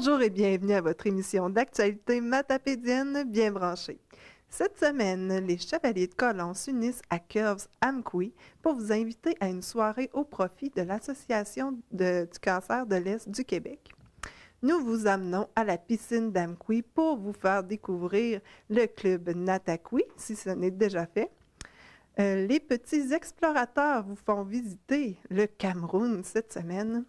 Bonjour et bienvenue à votre émission d'actualité matapédienne bien branchée. Cette semaine, les Chevaliers de Colomb s'unissent à Curves Amqui pour vous inviter à une soirée au profit de l'Association du cancer de l'Est du Québec. Nous vous amenons à la piscine d'Amqui pour vous faire découvrir le club Nataqui, si ce n'est déjà fait. Les petits explorateurs vous font visiter le Cameroun cette semaine.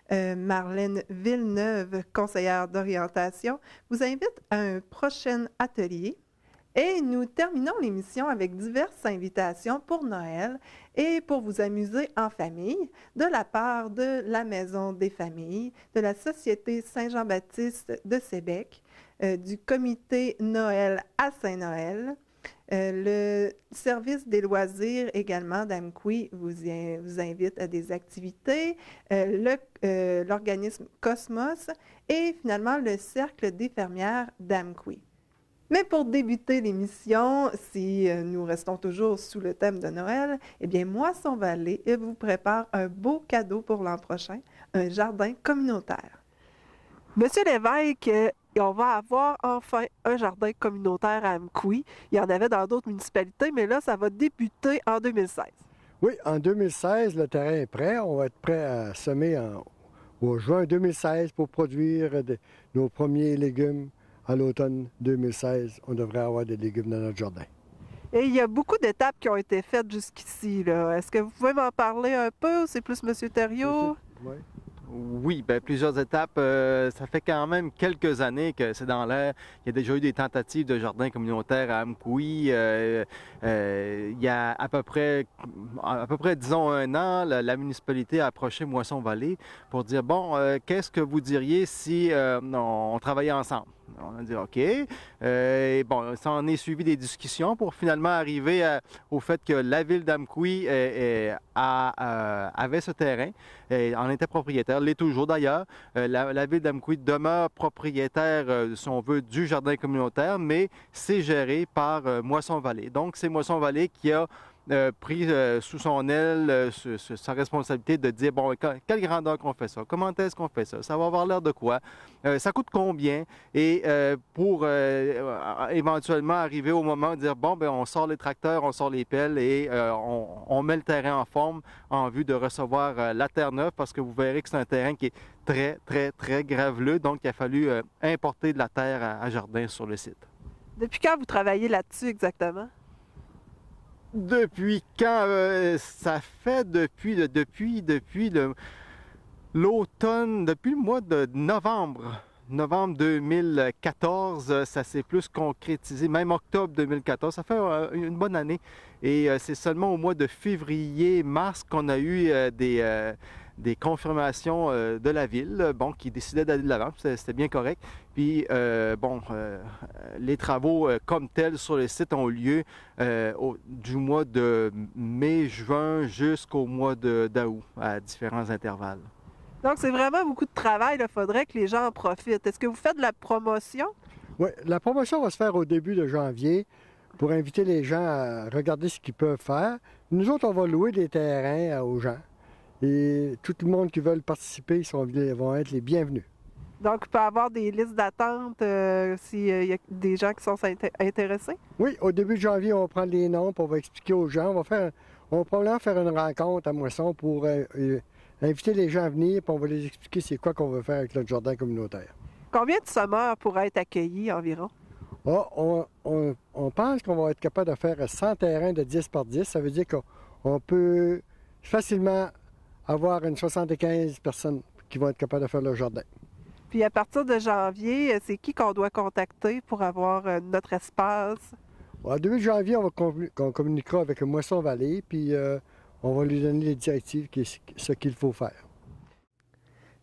Marlène Villeneuve, conseillère d'orientation, vous invite à un prochain atelier. Et nous terminons l'émission avec diverses invitations pour Noël et pour vous amuser en famille de la part de la Maison des familles, de la Société Saint-Jean-Baptiste de Sébec, du Comité Noël à Saint-Noël. Le service des loisirs également d'Amqui vous invite à des activités, l'organisme Cosmos et finalement le Cercle des fermières d'Amqui. Mais pour débuter l'émission, si nous restons toujours sous le thème de Noël, eh bien Moisson Vallée vous prépare un beau cadeau pour l'an prochain, un jardin communautaire. Monsieur Lévesque, on va avoir enfin un jardin communautaire à Amqui. Il y en avait dans d'autres municipalités, mais là, ça va débuter en 2016. Oui, en 2016, le terrain est prêt. On va être prêt à semer au juin 2016 pour produire nos premiers légumes. À l'automne 2016, on devrait avoir des légumes dans notre jardin. Et il y a beaucoup d'étapes qui ont été faites jusqu'ici. Est-ce que vous pouvez m'en parler un peu ou c'est plus M. Thériault? Oui. Oui, bien, plusieurs étapes. Ça fait quand même quelques années que c'est dans l'air. Il y a déjà eu des tentatives de jardin communautaire à Amqui. Il y a à peu près, disons, un an, la municipalité a approché Moisson-Vallée pour dire, bon, qu'est-ce que vous diriez si on travaillait ensemble? On a dit OK. Et bon, ça en est suivi des discussions pour finalement arriver au fait que la ville d'Amqui avait ce terrain, et en était propriétaire, l'est toujours d'ailleurs. La ville d'Amqui demeure propriétaire, si on veut, du jardin communautaire, mais c'est géré par Moisson-Vallée. Donc, c'est Moisson-Vallée qui a pris sous son aile sa responsabilité de dire, bon, quelle grandeur qu'on fait ça? Comment est-ce qu'on fait ça? Ça va avoir l'air de quoi? Ça coûte combien? Et pour éventuellement arriver au moment de dire, bon, ben on sort les tracteurs, on sort les pelles et on met le terrain en forme en vue de recevoir la terre neuve, parce que vous verrez que c'est un terrain qui est très, très, très graveleux. Donc, il a fallu importer de la terre à jardin sur le site. Depuis quand vous travaillez là-dessus exactement? Depuis quand? Ça fait depuis l'automne, depuis le mois de novembre 2014, ça s'est plus concrétisé, même octobre 2014, ça fait une bonne année. Et c'est seulement au mois de février-mars qu'on a eu des confirmations de la ville, bon, qui décidait d'aller de l'avant. C'était bien correct. Puis, les travaux comme tels sur le site ont eu lieu du mois de mai-juin jusqu'au mois d'août, à différents intervalles. Donc, c'est vraiment beaucoup de travail. Il faudrait que les gens en profitent. Est-ce que vous faites de la promotion? Oui, la promotion va se faire au début de janvier pour inviter les gens à regarder ce qu'ils peuvent faire. Nous autres, on va louer des terrains aux gens. Et tout le monde qui veut participer vont être les bienvenus. Donc, il peut y avoir des listes d'attente s'il y a des gens qui sont intéressés? Oui, au début de janvier, on va prendre les noms, puis on va expliquer aux gens. On va probablement faire une rencontre à Moisson pour inviter les gens à venir, puis on va les expliquer c'est quoi qu'on veut faire avec notre jardin communautaire. Combien de semeurs pourraient être accueillis environ? On pense qu'on va être capable de faire 100 terrains de 10 par 10. Ça veut dire qu'on peut facilement avoir une 75 personnes qui vont être capables de faire leur jardin. Puis à partir de janvier, c'est qui qu'on doit contacter pour avoir notre espace? Au début de janvier, on communiquera avec Moisson-Vallée, puis on va lui donner les directives, ce qu'il faut faire.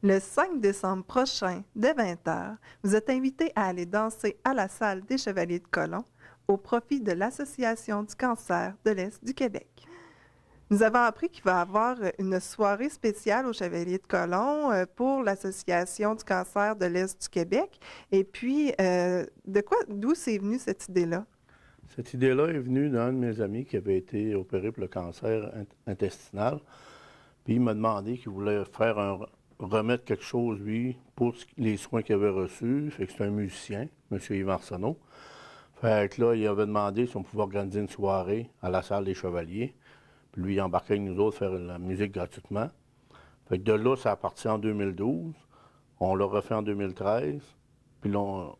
Le 5 décembre prochain, dès 20h, vous êtes invité à aller danser à la salle des Chevaliers de Colomb au profit de l'Association du cancer de l'Est du Québec. Nous avons appris qu'il va y avoir une soirée spéciale aux Chevaliers de Colomb pour l'Association du cancer de l'Est du Québec. Et puis, d'où c'est venu cette idée-là? Cette idée-là est venue d'un de mes amis qui avait été opéré pour le cancer intestinal. Puis il m'a demandé qu'il voulait faire remettre quelque chose, lui, pour les soins qu'il avait reçus. Fait que c'est un musicien, M. Yves Arsenault. Fait que là, il avait demandé si on pouvait organiser une soirée à la salle des Chevaliers. Puis lui, il embarquait avec nous autres faire la musique gratuitement. Fait que de là, ça a parti en 2012. On l'a refait en 2013. Puis là,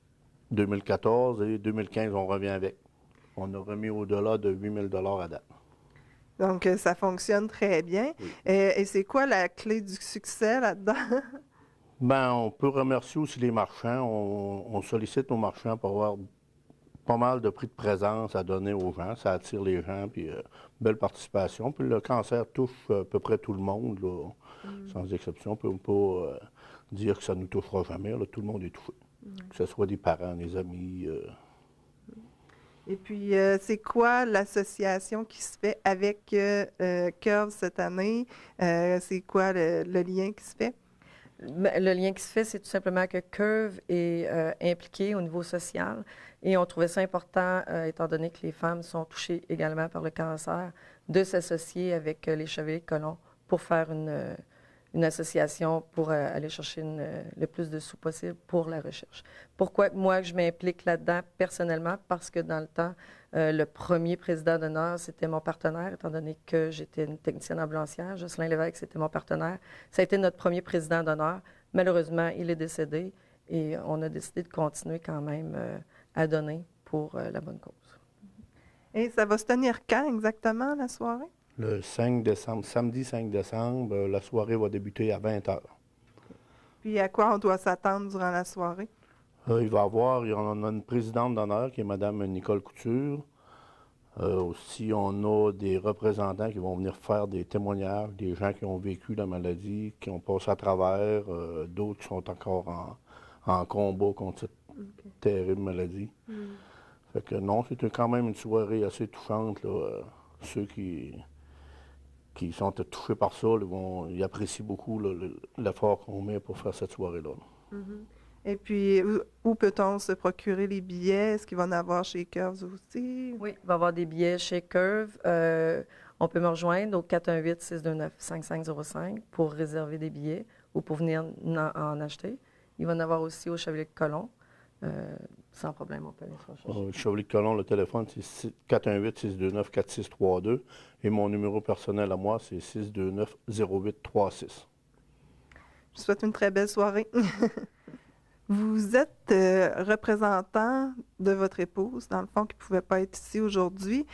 2014 et 2015, on revient avec. On a remis au-delà de 8 000 à date. Donc, ça fonctionne très bien. Oui. Et c'est quoi la clé du succès là-dedans? Ben, on peut remercier aussi les marchands. On sollicite nos marchands pour avoir pas mal de prix de présence à donner aux gens. Ça attire les gens, puis belle participation. Puis le cancer touche à peu près tout le monde, là, sans exception. On ne peut pas dire que ça ne nous touchera jamais. Là, tout le monde est touché. Que ce soit des parents, des amis. Et puis, c'est quoi l'association qui se fait avec Curves cette année? C'est quoi le lien qui se fait? Le lien qui se fait, c'est tout simplement que Curve est impliqué au niveau social et on trouvait ça important, étant donné que les femmes sont touchées également par le cancer, de s'associer avec les Chevaliers de Colomb pour faire une association pour aller chercher le plus de sous possible pour la recherche. Pourquoi moi je m'implique là-dedans personnellement? Parce que dans le temps, le premier président d'honneur, c'était mon partenaire, étant donné que j'étais une technicienne ambulancière. Jocelyn Lévesque, c'était mon partenaire. Ça a été notre premier président d'honneur. Malheureusement, il est décédé et on a décidé de continuer quand même à donner pour la bonne cause. Et ça va se tenir quand exactement, la soirée? Le 5 décembre, samedi 5 décembre, la soirée va débuter à 20 h. Puis à quoi on doit s'attendre durant la soirée? On a une présidente d'honneur qui est Mme Nicole Couture. Aussi, on a des représentants qui vont venir faire des témoignages, des gens qui ont vécu la maladie, qui ont passé à travers, d'autres qui sont encore en combat contre cette terrible maladie. Fait que non, c'est quand même une soirée assez touchante, là. Ceux qui sont touchés par ça, ils apprécient beaucoup l'effort qu'on met pour faire cette soirée-là. Et puis, où peut-on se procurer les billets? Est-ce qu'il va en avoir chez Curves aussi? Oui, il va y avoir des billets chez Curve. On peut me rejoindre au 418-629-5505 pour réserver des billets ou pour venir en acheter. Il va y en avoir aussi au Chevalier de Colomb. Sans problème, on peut aller chercher. Au Chevalier de Colomb, le téléphone, c'est 418-629-4632. Et mon numéro personnel à moi, c'est 629-0836. Je vous souhaite une très belle soirée. Vous êtes représentant de votre épouse, dans le fond, qui ne pouvait pas être ici aujourd'hui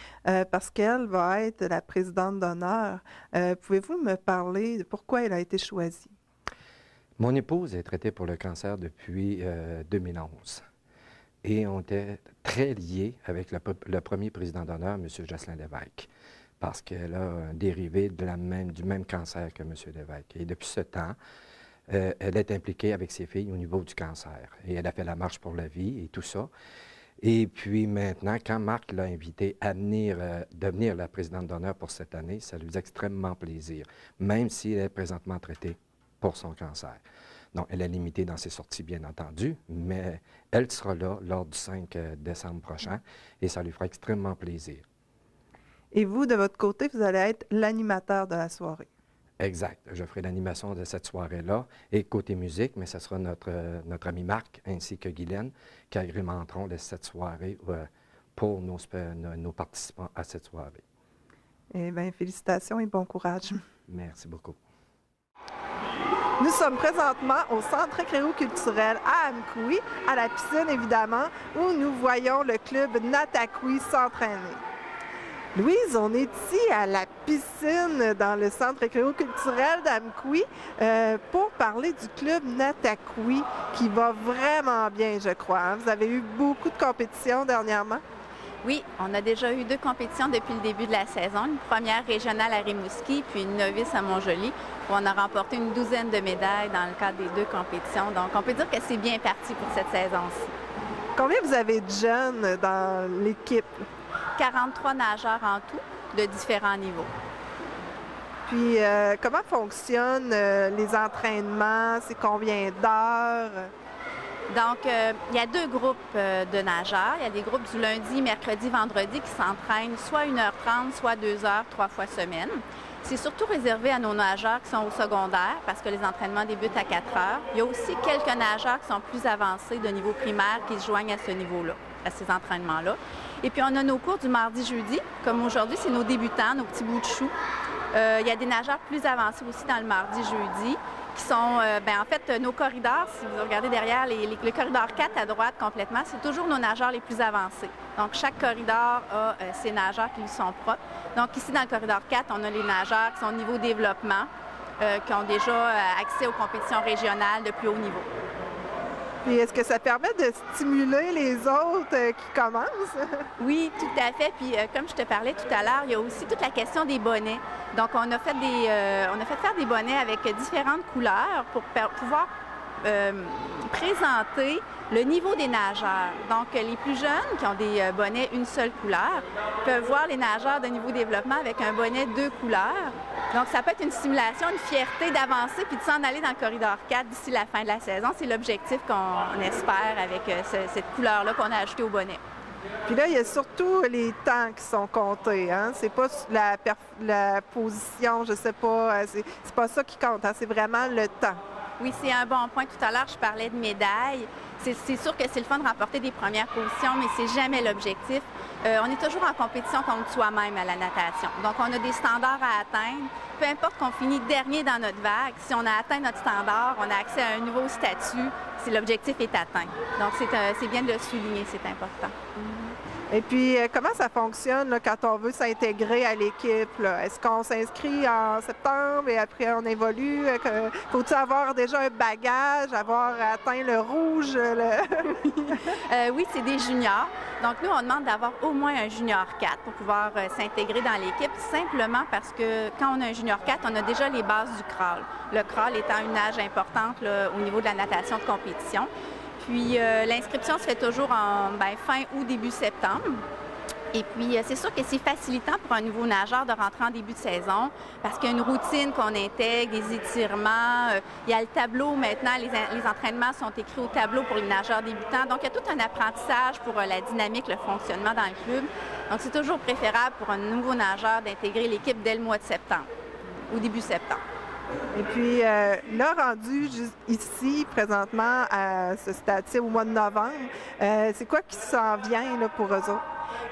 parce qu'elle va être la présidente d'honneur. Pouvez-vous me parler de pourquoi elle a été choisie? Mon épouse est traitée pour le cancer depuis 2011. Et on était très liés avec le premier président d'honneur, M. Jocelyn Lévesque, parce qu'elle a un dérivé du même cancer que M. Lévesque. Et depuis ce temps, elle est impliquée avec ses filles au niveau du cancer. Et elle a fait la marche pour la vie et tout ça. Et puis maintenant, quand Marc l'a invitée à devenir la présidente d'honneur pour cette année, ça lui faisait extrêmement plaisir, même si elle est présentement traitée pour son cancer. Donc, elle est limitée dans ses sorties, bien entendu, mais elle sera là lors du 5 décembre prochain et ça lui fera extrêmement plaisir. Et vous, de votre côté, vous allez être l'animateur de la soirée. Exact. Je ferai l'animation de cette soirée-là. Et côté musique, mais ce sera notre ami Marc ainsi que Guylaine qui agrémenteront cette soirée pour nos participants à cette soirée. Eh bien, félicitations et bon courage. Merci beaucoup. Nous sommes présentement au Centre récréo-culturel à Amkoui, à la piscine évidemment, où nous voyons le club Natakoui s'entraîner. Louise, on est ici à la piscine dans le Centre récréo-culturel d'Amkoui pour parler du club Natakoui qui va vraiment bien, je crois. Hein? Vous avez eu beaucoup de compétitions dernièrement? Oui, on a déjà eu 2 compétitions depuis le début de la saison. Une première régionale à Rimouski, puis une novice à Montjoly, où on a remporté une douzaine de médailles dans le cadre des 2 compétitions. Donc, on peut dire que c'est bien parti pour cette saison-ci. Combien vous avez de jeunes dans l'équipe? 43 nageurs en tout, de différents niveaux. Puis, comment fonctionnent les entraînements? C'est combien d'heures? Donc, il y a 2 groupes de nageurs. Il y a des groupes du lundi, mercredi, vendredi qui s'entraînent soit 1h30, soit 2 heures, 3 fois semaine. C'est surtout réservé à nos nageurs qui sont au secondaire parce que les entraînements débutent à 4 heures. Il y a aussi quelques nageurs qui sont plus avancés de niveau primaire qui se joignent à ce niveau-là, à ces entraînements-là. Et puis, on a nos cours du mardi-jeudi. Comme aujourd'hui, c'est nos débutants, nos petits bouts de chou. Il y a des nageurs plus avancés aussi dans le mardi-jeudi qui sont, en fait, nos corridors. Si vous regardez derrière, le corridor 4 à droite complètement, c'est toujours nos nageurs les plus avancés. Donc, chaque corridor a ses nageurs qui lui sont propres. Donc, ici, dans le corridor 4, on a les nageurs qui sont au niveau développement, qui ont déjà accès aux compétitions régionales de plus haut niveau. Puis est-ce que ça permet de stimuler les autres qui commencent? Oui, tout à fait. Puis comme je te parlais tout à l'heure, il y a aussi toute la question des bonnets. Donc, on a fait faire des bonnets avec différentes couleurs pour pouvoir présenter le niveau des nageurs. Donc, les plus jeunes qui ont des bonnets une seule couleur peuvent voir les nageurs de niveau développement avec un bonnet 2 couleurs. Donc, ça peut être une stimulation, une fierté d'avancer puis de s'en aller dans le corridor 4 d'ici la fin de la saison. C'est l'objectif qu'on espère avec cette couleur-là qu'on a ajoutée au bonnet. Puis là, il y a surtout les temps qui sont comptés. Hein? C'est pas la position, je sais pas, c'est pas ça qui compte. Hein? C'est vraiment le temps. Oui, c'est un bon point. Tout à l'heure, je parlais de médailles. C'est sûr que c'est le fun de remporter des premières positions, mais c'est jamais l'objectif. On est toujours en compétition contre soi-même à la natation. Donc, on a des standards à atteindre. Peu importe qu'on finit dernier dans notre vague, si on a atteint notre standard, on a accès à un nouveau statut, si l'objectif est atteint. Donc, c'est bien de le souligner, c'est important. Et puis, comment ça fonctionne là, quand on veut s'intégrer à l'équipe? Est-ce qu'on s'inscrit en septembre et après on évolue? Faut-il avoir déjà un bagage, avoir atteint le rouge? Oui, c'est des juniors. Donc, nous, on demande d'avoir au moins un junior 4 pour pouvoir s'intégrer dans l'équipe, simplement parce que quand on a un junior 4, on a déjà les bases du crawl. Le crawl étant une nage importante là, au niveau de la natation de compétition. Puis l'inscription se fait toujours en fin août, début septembre. Et puis, c'est sûr que c'est facilitant pour un nouveau nageur de rentrer en début de saison parce qu'il y a une routine qu'on intègre, des étirements. Il y a le tableau maintenant, les entraînements sont écrits au tableau pour les nageurs débutants. Donc, il y a tout un apprentissage pour la dynamique, le fonctionnement dans le club. Donc, c'est toujours préférable pour un nouveau nageur d'intégrer l'équipe dès le mois de septembre, au début septembre. Et puis, là, rendu ici, présentement, à ce stade-ci, au mois de novembre, c'est quoi qui s'en vient là, pour eux autres?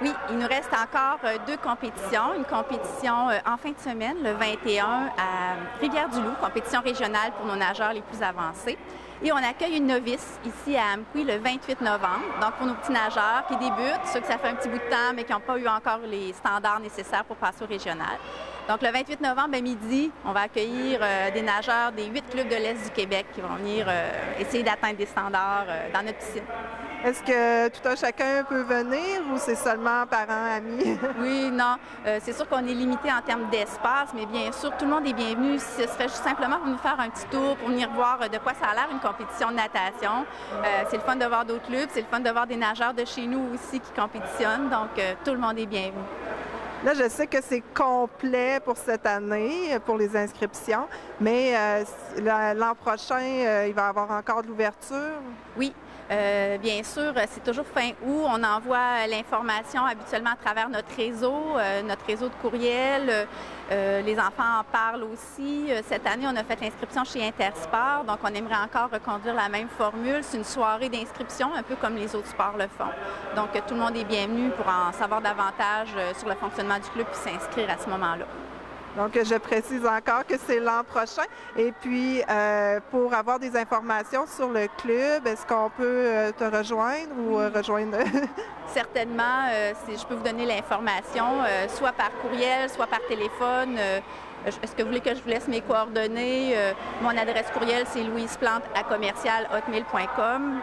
Oui, il nous reste encore 2 compétitions. Une compétition en fin de semaine, le 21, à Rivière-du-Loup, compétition régionale pour nos nageurs les plus avancés. Et on accueille une novice ici à Amqui le 28 novembre. Donc, pour nos petits nageurs qui débutent, ceux que ça fait un petit bout de temps, mais qui n'ont pas eu encore les standards nécessaires pour passer au régional. Donc, le 28 novembre à midi, on va accueillir des nageurs des 8 clubs de l'Est du Québec qui vont venir essayer d'atteindre des standards dans notre piscine. Est-ce que tout un chacun peut venir ou c'est seulement parents, amis? Oui, non. C'est sûr qu'on est limité en termes d'espace, mais bien sûr, tout le monde est bienvenu. Ce serait juste simplement pour nous faire un petit tour, pour venir voir de quoi ça a l'air une compétition de natation. C'est le fun de voir d'autres clubs, c'est le fun de voir des nageurs de chez nous aussi qui compétitionnent. Donc, tout le monde est bienvenu. Là, je sais que c'est complet pour cette année, pour les inscriptions, mais l'an prochain, il va y avoir encore de l'ouverture? Oui. Bien sûr, c'est toujours fin août. On envoie l'information habituellement à travers notre réseau de courriel. Les enfants en parlent aussi. Cette année, on a fait l'inscription chez Intersport, donc on aimerait encore reconduire la même formule. C'est une soirée d'inscription, un peu comme les autres sports le font. Donc, tout le monde est bienvenu pour en savoir davantage sur le fonctionnement du club puis s'inscrire à ce moment-là. Donc, je précise encore que c'est l'an prochain. Et puis, pour avoir des informations sur le club, est-ce qu'on peut te rejoindre ou rejoindre? Certainement, je peux vous donner l'information, soit par courriel, soit par téléphone. Est-ce que vous voulez que je vous laisse mes coordonnées? Mon adresse courriel, c'est louiseplante@commercial-hotmail.com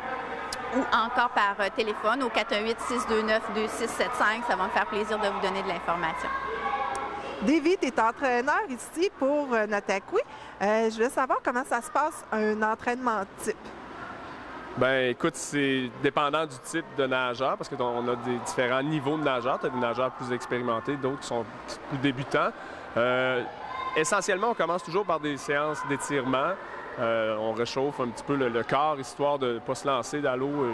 ou encore par téléphone au 418-629-2675. Ça va me faire plaisir de vous donner de l'information. Davy, tu es entraîneur ici pour Nataqui. Je veux savoir comment ça se passe un entraînement type. Bien, écoute, c'est dépendant du type de nageur, parce qu'on a des différents niveaux de nageurs. Tu as des nageurs plus expérimentés, d'autres qui sont plus débutants. Essentiellement, on commence toujours par des séances d'étirement. On réchauffe un petit peu le corps, histoire de ne pas se lancer dans l'eau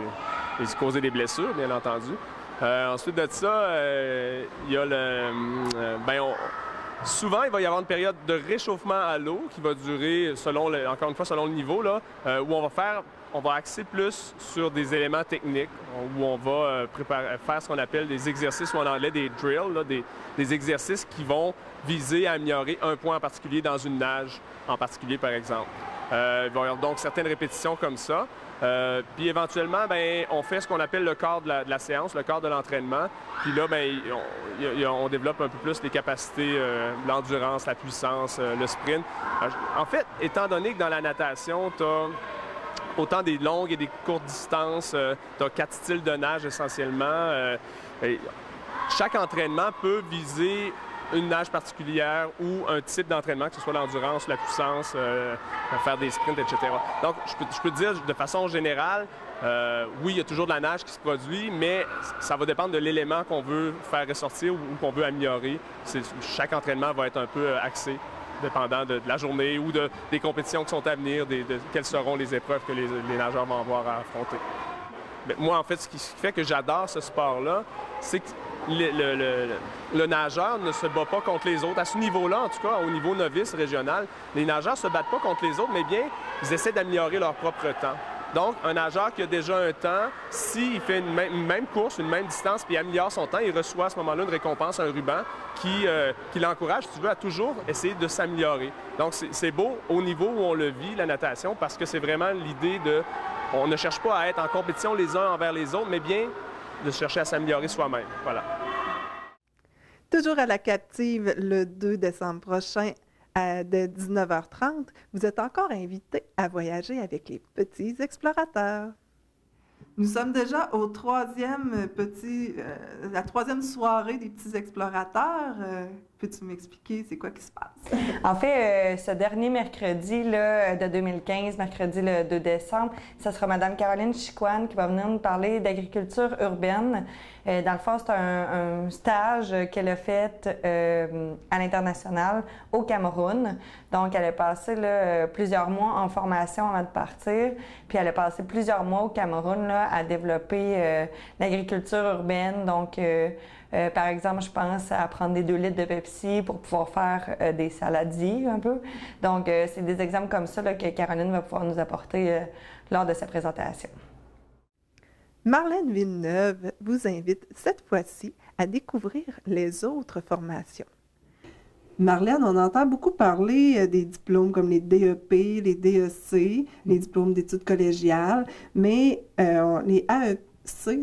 et se causer des blessures, bien entendu. Ensuite de ça, il y a Souvent, il va y avoir une période de réchauffement à l'eau qui va durer, encore une fois, selon le niveau, là, où on va axer plus sur des éléments techniques, où on va faire ce qu'on appelle des exercices, ou en anglais des drills, là, des exercices qui vont viser à améliorer un point en particulier dans une nage en particulier, par exemple. Il va y avoir donc certaines répétitions comme ça. Puis éventuellement, ben, on fait ce qu'on appelle le corps de la séance, le corps de l'entraînement. Puis là, ben, on développe un peu plus les capacités, l'endurance, la puissance, le sprint. En fait, étant donné que dans la natation, tu as autant des longues et des courtes distances, tu as 4 styles de nage essentiellement. Chaque entraînement peut viser une nage particulière ou un type d'entraînement, que ce soit l'endurance, la puissance, faire des sprints, etc. Donc, je peux dire de façon générale, oui, il y a toujours de la nage qui se produit, mais ça va dépendre de l'élément qu'on veut faire ressortir ou qu'on veut améliorer. Chaque entraînement va être un peu axé, dépendant de la journée ou des compétitions qui sont à venir, quelles seront les épreuves que les nageurs vont avoir à affronter. Mais moi, en fait, ce qui fait que j'adore ce sport-là, c'est que le nageur ne se bat pas contre les autres. À ce niveau-là, en tout cas, au niveau novice régional, les nageurs ne se battent pas contre les autres, mais bien, ils essaient d'améliorer leur propre temps. Donc, un nageur qui a déjà un temps, s'il fait une même course, une même distance, puis améliore son temps, il reçoit à ce moment-là une récompense, un ruban, qui l'encourage, si tu veux, à toujours essayer de s'améliorer. Donc, c'est beau au niveau où on le vit, la natation, parce que c'est vraiment l'idée de... On ne cherche pas à être en compétition les uns envers les autres, mais bien de chercher à s'améliorer soi-même. Voilà. Toujours à la Captive le 2 décembre prochain, dès 19h30, vous êtes encore invité à voyager avec les petits explorateurs. Nous sommes déjà au la troisième soirée des petits explorateurs. Peux-tu m'expliquer c'est quoi qui se passe? En fait, ce dernier mercredi là, de 2015, mercredi le 2 décembre, ce sera Mme Caroline Chicoine qui va venir nous parler d'agriculture urbaine. Dans le fond, c'est un stage qu'elle a fait à l'international au Cameroun. Donc, elle a passé là, plusieurs mois en formation avant de partir, puis elle a passé plusieurs mois au Cameroun là, à développer l'agriculture urbaine. Donc, par exemple, je pense à prendre des 2 litres de Pepsi pour pouvoir faire des saladiers un peu. Donc, c'est des exemples comme ça là, que Caroline va pouvoir nous apporter lors de sa présentation. Marlène Villeneuve vous invite cette fois-ci à découvrir les autres formations. Marlène, on entend beaucoup parler des diplômes comme les DEP, les DEC, les diplômes d'études collégiales, mais les AEC,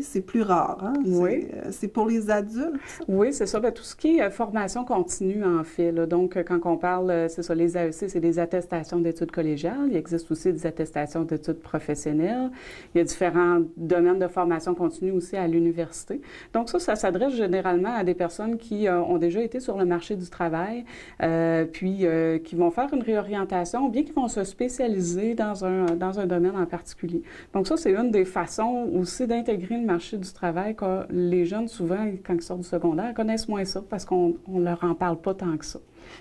c'est plus rare, hein? Oui. C'est pour les adultes? Oui, c'est ça. Bien, tout ce qui est formation continue, en fait. Là. Donc, quand on parle, c'est ça, les AEC, c'est des attestations d'études collégiales. Il existe aussi des attestations d'études professionnelles. Il y a différents domaines de formation continue aussi à l'université. Donc, ça s'adresse généralement à des personnes qui ont déjà été sur le marché du travail, puis qui vont faire une réorientation, ou bien qui vont se spécialiser dans un domaine en particulier. Donc, ça, c'est une des façons aussi d'intégrer le marché du travail, que les jeunes, souvent, quand ils sortent du secondaire, connaissent moins ça parce qu'on ne leur en parle pas tant que ça.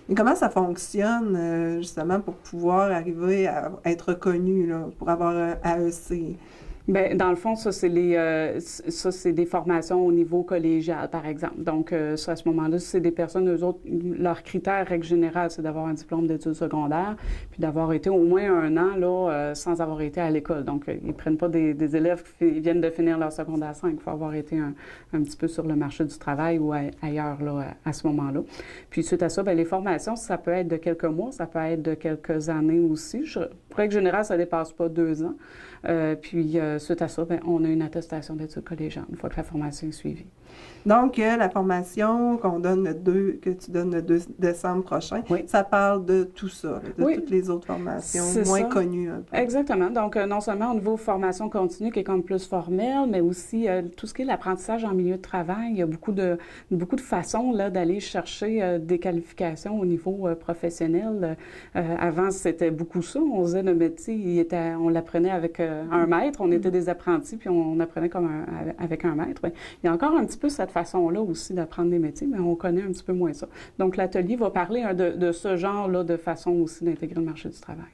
Mais comment ça fonctionne, justement, pour pouvoir arriver à être reconnu, là, pour avoir un AEC? Bien, dans le fond, ça, c'est des formations au niveau collégial, par exemple. Donc, ça, à ce moment-là, c'est des personnes, eux autres, leur critère, règle générale, c'est d'avoir un diplôme d'études secondaires, puis d'avoir été au moins 1 an, là, sans avoir été à l'école. Donc, ils ne prennent pas des élèves qui viennent de finir leur secondaire 5. Il faut avoir été un petit peu sur le marché du travail ou ailleurs, là, à ce moment-là. Puis, suite à ça, bien, les formations, ça peut être de quelques mois, ça peut être de quelques années aussi. Règle générale, ça ne dépasse pas 2 ans. Puis, suite à ça, bien, on a une attestation d'études collégiales une fois que la formation est suivie. Donc, la formation que tu donnes le 2 décembre prochain, oui. Ça parle de tout ça, de oui. toutes les autres formations moins connues un peu. Exactement. Donc, non seulement au niveau formation continue qui est comme plus formelle, mais aussi tout ce qui est l'apprentissage en milieu de travail. Il y a beaucoup de façons là, d'aller chercher des qualifications au niveau professionnel. Avant, c'était beaucoup ça. On faisait le métier, on l'apprenait avec un maître. On était des apprentis, puis on apprenait avec un maître. Bien, il y a encore un petit peu cette façon-là aussi d'apprendre des métiers, mais on connaît un petit peu moins ça. Donc, l'atelier va parler de ce genre-là de façon aussi d'intégrer le marché du travail.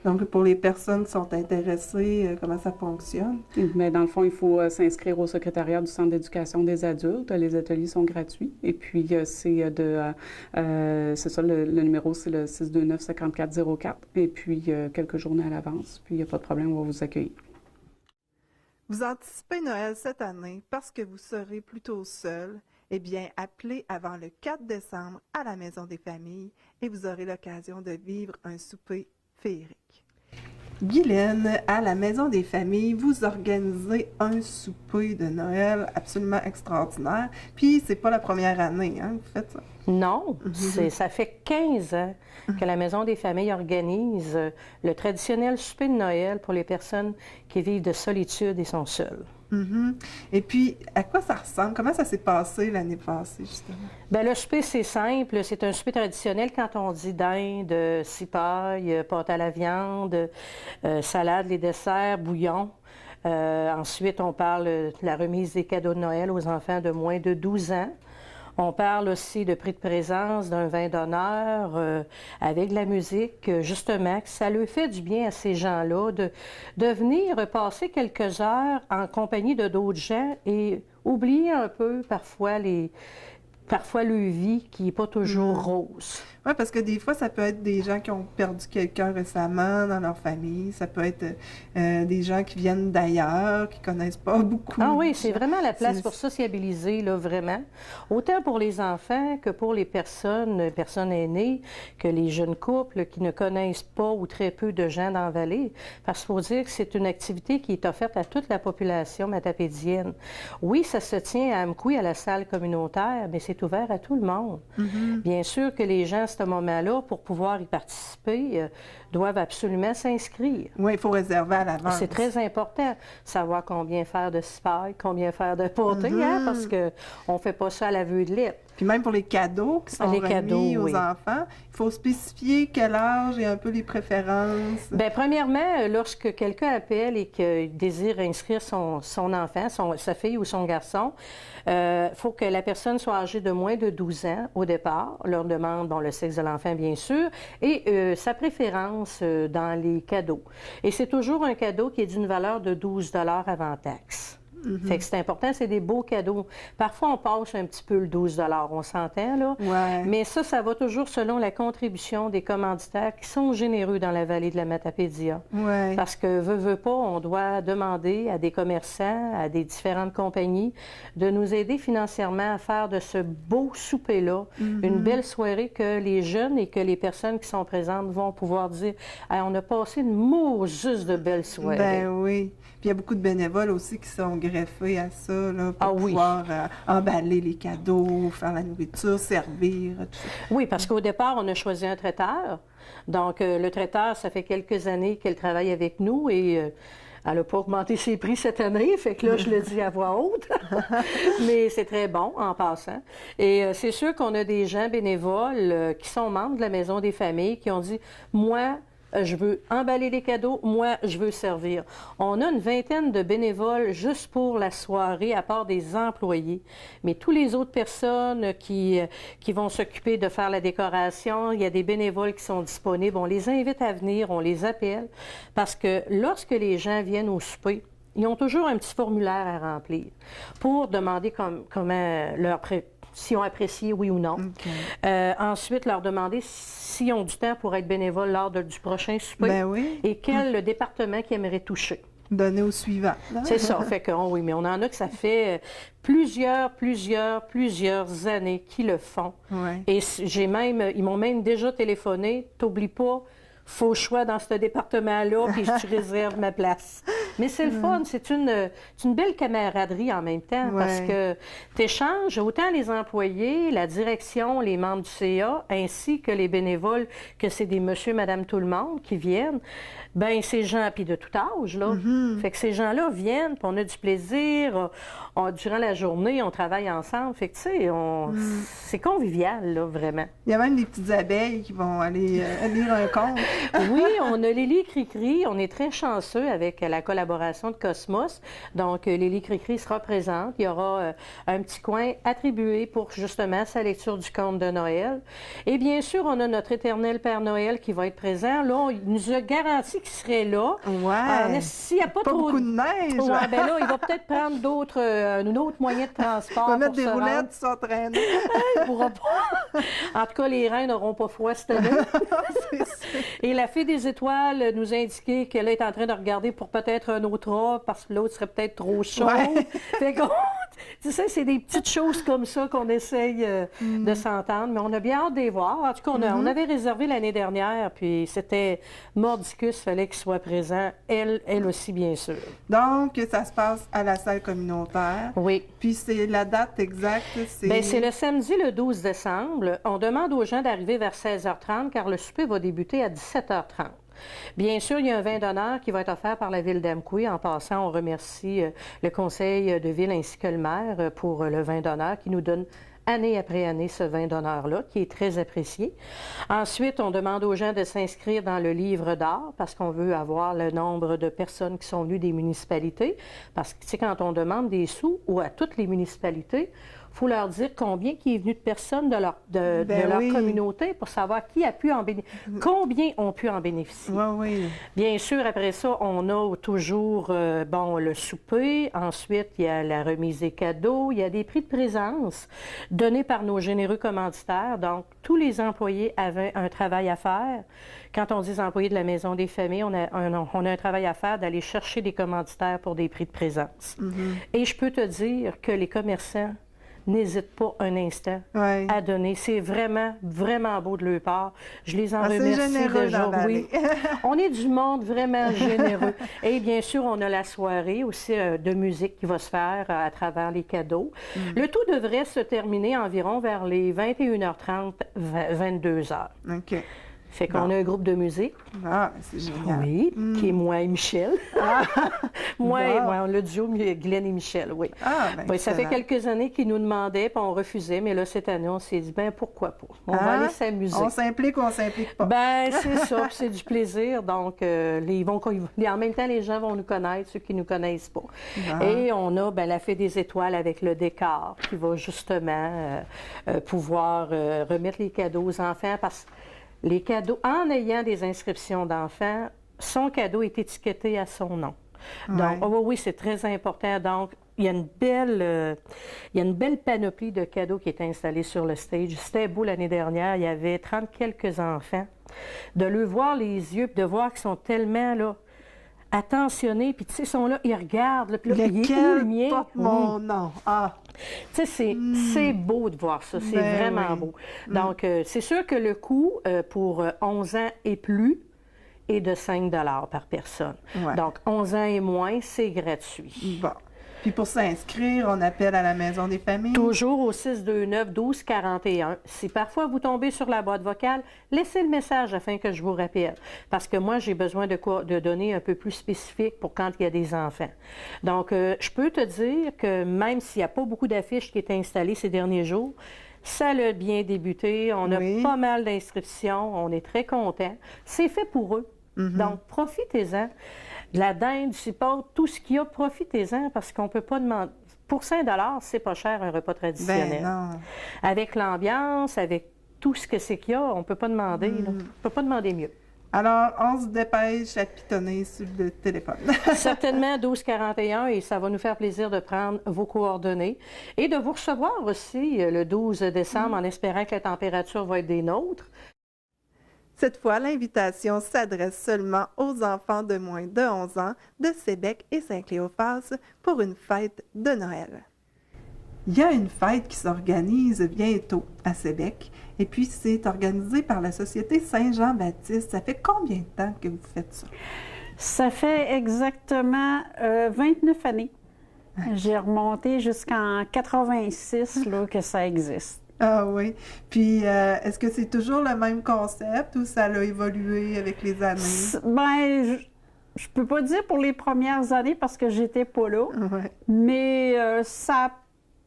Donc, pour les personnes qui sont intéressées, comment ça fonctionne? Mais dans le fond, il faut s'inscrire au secrétariat du Centre d'éducation des adultes. Les ateliers sont gratuits. Et puis, c'est ça, le numéro, c'est le 629-5404. Et puis, quelques journées à l'avance. Puis, il n'y a pas de problème, on va vous accueillir. Vous anticipez Noël cette année parce que vous serez plutôt seul. Eh bien, appelez avant le 4 décembre à la Maison des familles et vous aurez l'occasion de vivre un souper féerique. Guylaine, à la Maison des familles, vous organisez un souper de Noël absolument extraordinaire. Puis, c'est pas la première année, hein, vous faites ça? Non, ça fait 15 ans que la Maison des familles organise le traditionnel souper de Noël pour les personnes qui vivent de solitude et sont seules. Et puis, à quoi ça ressemble? Comment ça s'est passé l'année passée, justement? Bien, le souper, c'est simple. C'est un souper traditionnel quand on dit dinde, cipaille, pâte à la viande, salade, les desserts, bouillon. Ensuite, on parle de la remise des cadeaux de Noël aux enfants de moins de 12 ans. On parle aussi de prix de présence, d'un vin d'honneur, avec de la musique, justement, que ça leur fait du bien à ces gens-là de venir passer quelques heures en compagnie de d'autres gens et oublier un peu parfois leur vie qui n'est pas toujours rose. Oui, parce que des fois, ça peut être des gens qui ont perdu quelqu'un récemment dans leur famille. Ça peut être des gens qui viennent d'ailleurs, qui ne connaissent pas beaucoup. Ah oui, c'est vraiment la place pour sociabiliser, là, vraiment. Autant pour les enfants que pour les personnes aînées, que les jeunes couples qui ne connaissent pas ou très peu de gens dans la vallée. Parce qu'il faut dire que c'est une activité qui est offerte à toute la population matapédienne. Oui, ça se tient à Amkoui, à la salle communautaire, mais c'est ouvert à tout le monde. Bien sûr que les gens, à ce moment-là, pour pouvoir y participer, doivent absolument s'inscrire. Oui, il faut réserver à l'avance. C'est très important, savoir combien faire de cipaille, combien faire de pâté, hein, parce qu'on ne fait pas ça à la vue de lettre. Puis même pour les cadeaux qui sont remis aux enfants, il faut spécifier quel âge et un peu les préférences. Bien, premièrement, lorsque quelqu'un appelle et qu'il désire inscrire son enfant, sa fille ou son garçon, il faut que la personne soit âgée de moins de 12 ans au départ. On leur demande le sexe de l'enfant, bien sûr, et sa préférence dans les cadeaux. Et c'est toujours un cadeau qui est d'une valeur de 12 $ avant taxe. Fait que c'est important, c'est des beaux cadeaux. Parfois, on passe un petit peu le 12 $, on s'entend, là. Ouais. Mais ça va toujours selon la contribution des commanditaires qui sont généreux dans la vallée de la Matapédia. Ouais. Parce que, veut pas, on doit demander à des commerçants, à des différentes compagnies, de nous aider financièrement à faire de ce beau souper-là une belle soirée que les jeunes et que les personnes qui sont présentes vont pouvoir dire hey, on a passé une juste de belle soirée. Ben oui. Puis il y a beaucoup de bénévoles aussi qui sont greffés à ça, là, pour pouvoir emballer les cadeaux, faire la nourriture, servir, tout ça. Oui, parce qu'au départ, on a choisi un traiteur. Donc, le traiteur, ça fait quelques années qu'elle travaille avec nous et elle n'a pas augmenté ses prix cette année, fait que là, je le dis à voix haute. Mais c'est très bon, en passant. Et c'est sûr qu'on a des gens bénévoles qui sont membres de la Maison des familles qui ont dit « Moi, je veux emballer les cadeaux, moi, je veux servir. » On a une vingtaine de bénévoles juste pour la soirée, à part des employés. Mais toutes les autres personnes qui vont s'occuper de faire la décoration, il y a des bénévoles qui sont disponibles. On les invite à venir, on les appelle, parce que lorsque les gens viennent au souper, ils ont toujours un petit formulaire à remplir pour demander comment s'ils ont apprécié, oui ou non. Okay. Ensuite, leur demander s'ils ont du temps pour être bénévoles lors du prochain souper et quel département qu'ils aimeraient toucher. Donner au suivant. C'est ça. Fait que, oui, mais on en a que ça fait plusieurs années qu'ils le font. Ouais. Et ils m'ont même déjà téléphoné. T'oublies pas, faux choix dans ce département-là, puis tu réserves ma place. Mais c'est le fun, c'est une belle camaraderie en même temps, parce que tu échanges autant les employés, la direction, les membres du CA, ainsi que les bénévoles, que c'est des monsieur, madame, tout le monde qui viennent. Bien, ces gens, puis de tout âge, là. Fait que ces gens-là viennent, puis on a du plaisir. Durant la journée, on travaille ensemble. Fait que, tu sais, c'est convivial, là, vraiment. Il y a même des petites abeilles qui vont aller lire un conte. Oui, on a Lily Cricri. On est très chanceux avec la collaboration de Cosmos. Donc, Lily Cricri sera présente. Il y aura un petit coin attribué pour justement sa lecture du conte de Noël. Et bien sûr, on a notre éternel Père Noël qui va être présent. Là, il nous a garanti qu'il serait là. Ouais. S'il n'y a pas trop beaucoup de neige. Ouais, ben là, il va peut-être prendre un autre moyen de transport. On va mettre pour des se roulettes rendre. qui s'entraînent. Il ne pourra pas. En tout cas, les reins n'auront pas froid cette année. Et la Fée des Étoiles nous a indiqué qu'elle est en train de regarder pour peut-être un autre rat parce que l'autre serait peut-être trop chaud. Ouais. Fait qu'on, tu sais, c'est des petites choses comme ça qu'on essaye de s'entendre, mais on a bien hâte de les voir. En tout cas, on avait réservé l'année dernière, puis c'était Mordicus, il fallait qu'il soit présent, elle aussi, bien sûr. Donc, ça se passe à la salle communautaire. Oui. Puis c'est la date exacte, c'est... Bien, c'est le samedi, le 12 décembre. On demande aux gens d'arriver vers 16h30, car le souper va débuter à 17h30. Bien sûr, il y a un vin d'honneur qui va être offert par la Ville d'Amqui. En passant, on remercie le conseil de ville ainsi que le maire pour le vin d'honneur qui nous donne année après année ce vin d'honneur-là, qui est très apprécié. Ensuite, on demande aux gens de s'inscrire dans le livre d'art parce qu'on veut avoir le nombre de personnes qui sont venues des municipalités. Parce que, tu sais, quand on demande des sous ou à toutes les municipalités, il faut leur dire combien qui est venu de personnes de leur communauté pour savoir qui a pu en bénéficier, combien ont pu en bénéficier. Oui. Bien sûr, après ça, on a toujours le souper. Ensuite, il y a la remise des cadeaux. Il y a des prix de présence donnés par nos généreux commanditaires. Donc, tous les employés avaient un travail à faire. Quand on dit employés de la Maison des familles, on a un travail à faire d'aller chercher des commanditaires pour des prix de présence. Et je peux te dire que les commerçants n'hésitent pas un instant à donner. C'est vraiment, vraiment beau de leur part. Je les en remercie déjà. Oui. On est du monde vraiment généreux. Et bien sûr, on a la soirée aussi de musique qui va se faire à travers les cadeaux. Le tout devrait se terminer environ vers les 21h30, 22h. OK. Fait qu'on a un groupe de musique. Ah, c'est génial. Oui, qui est moi et Michel. Moi, le duo Glenn et Michel, oui. Ah, ben, ça fait quelques années qu'ils nous demandaient, puis on refusait, mais là, cette année, on s'est dit, ben pourquoi pas? On va aller s'amuser. On s'implique ou on s'implique pas? Ben, c'est ça, puis c'est du plaisir. Donc, en même temps, les gens vont nous connaître, ceux qui ne nous connaissent pas. Et on a la Fée des Étoiles avec le décor qui va justement pouvoir remettre les cadeaux aux enfants parce que les cadeaux, en ayant des inscriptions d'enfants, son cadeau est étiqueté à son nom. Donc, oui, c'est très important. Donc, il y a une belle panoplie de cadeaux qui est installée sur le stage. C'était beau l'année dernière, il y avait 30 quelques enfants. De leur voir les yeux, puis de voir qu'ils sont tellement là, attentionnés, puis tu sais, ils sont là, ils regardent, là, puis là, il est où le mien? Porte mon nom. Ah. Tu sais, c'est beau de voir ça, c'est vraiment beau. Donc, c'est sûr que le coût pour 11 ans et plus est de 5 $ par personne. Donc, 11 ans et moins, c'est gratuit. Bon. Puis pour s'inscrire, on appelle à la Maison des familles? Toujours au 629-1241. Si parfois vous tombez sur la boîte vocale, laissez le message afin que je vous rappelle. Parce que moi, j'ai besoin de données un peu plus spécifiques pour quand il y a des enfants. Donc, je peux te dire que même s'il n'y a pas beaucoup d'affiches qui étaient installées ces derniers jours, ça a bien débuté. On a pas mal d'inscriptions. On est très contents. C'est fait pour eux. Donc, profitez-en. De la dinde, du cipôtre, tout ce qu'il y a, profitez-en parce qu'on ne peut pas demander. Pour 5 $, c'est pas cher un repas traditionnel. Ben non. Avec l'ambiance, avec tout ce que c'est qu'il y a, on ne peut pas demander. On ne peut pas demander mieux. Alors, on se dépêche à pitonner sur le téléphone. Certainement 1241 et ça va nous faire plaisir de prendre vos coordonnées et de vous recevoir aussi le 12 décembre en espérant que la température va être des nôtres. Cette fois, l'invitation s'adresse seulement aux enfants de moins de 11 ans de Sébec et Saint-Cléophas pour une fête de Noël. Il y a une fête qui s'organise bientôt à Sébec et puis c'est organisé par la Société Saint-Jean-Baptiste. Ça fait combien de temps que vous faites ça? Ça fait exactement 29 années. J'ai remonté jusqu'en 86 là, que ça existe. Ah oui. Puis, est-ce que c'est toujours le même concept ou ça a évolué avec les années? Bien, je peux pas dire pour les premières années parce que j'étais pas là, mais ça a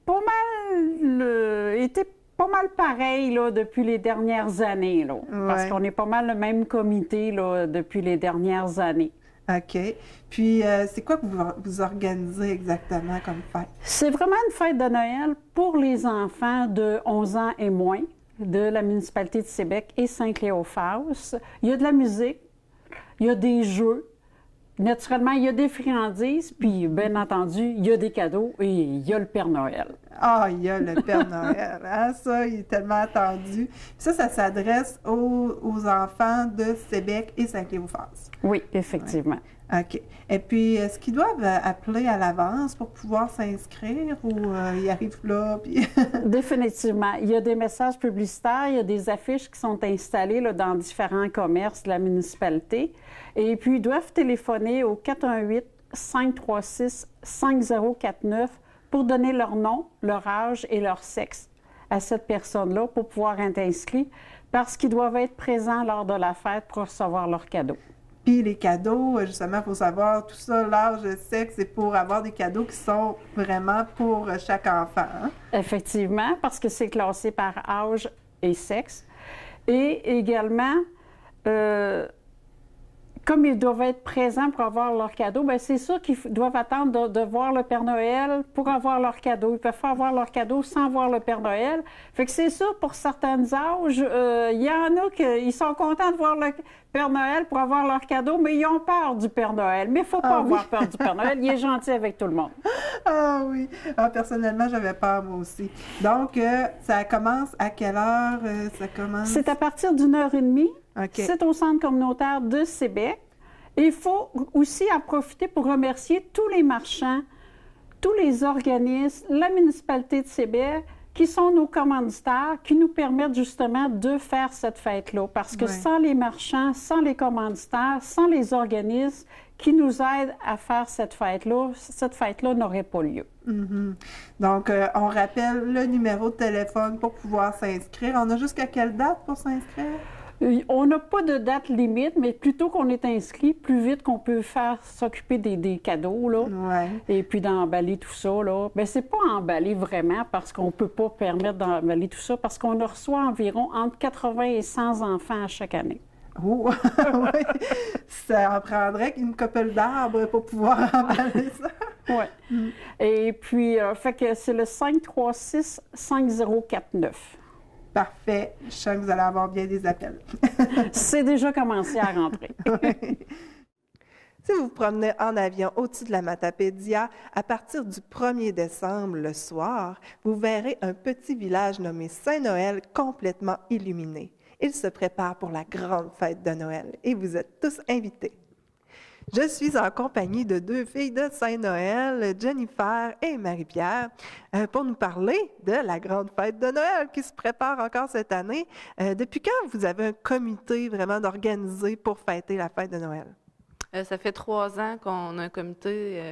pas mal été pas mal pareil là, depuis les dernières années, là, parce qu'on est pas mal le même comité là, depuis les dernières années. OK. Puis, c'est quoi que vous organisez exactement comme fête? C'est vraiment une fête de Noël pour les enfants de 11 ans et moins de la municipalité de Sébec et Saint-Cléophas. Il y a de la musique, il y a des jeux. Naturellement, il y a des friandises, puis bien entendu, il y a des cadeaux et il y a le Père Noël. Ah, il y a le Père Noël. Hein? Ça, il est tellement attendu. Ça s'adresse aux enfants de Sébec et Saint-Cléophas. Oui, effectivement. Ouais. OK. Et puis, est-ce qu'ils doivent appeler à l'avance pour pouvoir s'inscrire ou ils arrivent là? Puis... Définitivement. Il y a des messages publicitaires, il y a des affiches qui sont installées là, dans différents commerces de la municipalité. Et puis, ils doivent téléphoner au 418-536-5049 pour donner leur nom, leur âge et leur sexe à cette personne-là pour pouvoir être inscrits parce qu'ils doivent être présents lors de la fête pour recevoir leurs cadeaux. Puis les cadeaux, justement, il faut savoir tout ça, l'âge, le sexe, c'est pour avoir des cadeaux qui sont vraiment pour chaque enfant. Hein? Effectivement, parce que c'est classé par âge et sexe. Et également, comme ils doivent être présents pour avoir leur cadeau, bien c'est sûr qu'ils doivent attendre de voir le Père Noël pour avoir leur cadeau. Ils ne peuvent pas avoir leur cadeau sans voir le Père Noël. Fait que c'est sûr, pour certains âges, il y en a qui sont contents de voir le Père Noël pour avoir leur cadeau, mais ils ont peur du Père Noël. Mais il ne faut pas avoir peur du Père Noël. Il est gentil avec tout le monde. Ah oui. Ah, personnellement, j'avais peur, moi aussi. Donc, ça commence à quelle heure? Ça commence? C'est à partir d'1h30. Okay. C'est au centre communautaire de Sébec. Et il faut aussi en profiter pour remercier tous les marchands, tous les organismes, la municipalité de Sébec, qui sont nos commanditaires, qui nous permettent justement de faire cette fête-là. Parce que sans les marchands, sans les commanditaires, sans les organismes qui nous aident à faire cette fête-là n'aurait pas lieu. Mm-hmm. Donc, on rappelle le numéro de téléphone pour pouvoir s'inscrire. On a jusqu'à quelle date pour s'inscrire? On n'a pas de date limite, mais plutôt qu'on est inscrit, plus vite qu'on peut faire s'occuper des cadeaux, là, et puis d'emballer tout ça, là. Bien, c'est pas emballer vraiment, parce qu'on peut pas permettre d'emballer tout ça, parce qu'on reçoit environ entre 80 et 100 enfants à chaque année. Oh, oui! Ça en prendrait une couple d'arbres pour pouvoir emballer ça. Oui. Mm. Et puis, fait que c'est le 536-5049. Parfait. Je sens que vous allez avoir bien des appels. C'est déjà commencé à rentrer. Si vous vous promenez en avion au-dessus de la Matapédia, à partir du 1er décembre, le soir, vous verrez un petit village nommé Saint-Noël complètement illuminé. Il se prépare pour la grande fête de Noël et vous êtes tous invités. Je suis en compagnie de deux filles de Saint-Noël, Jennifer et Marie-Pierre, pour nous parler de la grande fête de Noël qui se prépare encore cette année. Depuis quand vous avez un comité vraiment d'organiser pour fêter la fête de Noël? Ça fait 3 ans qu'on a un comité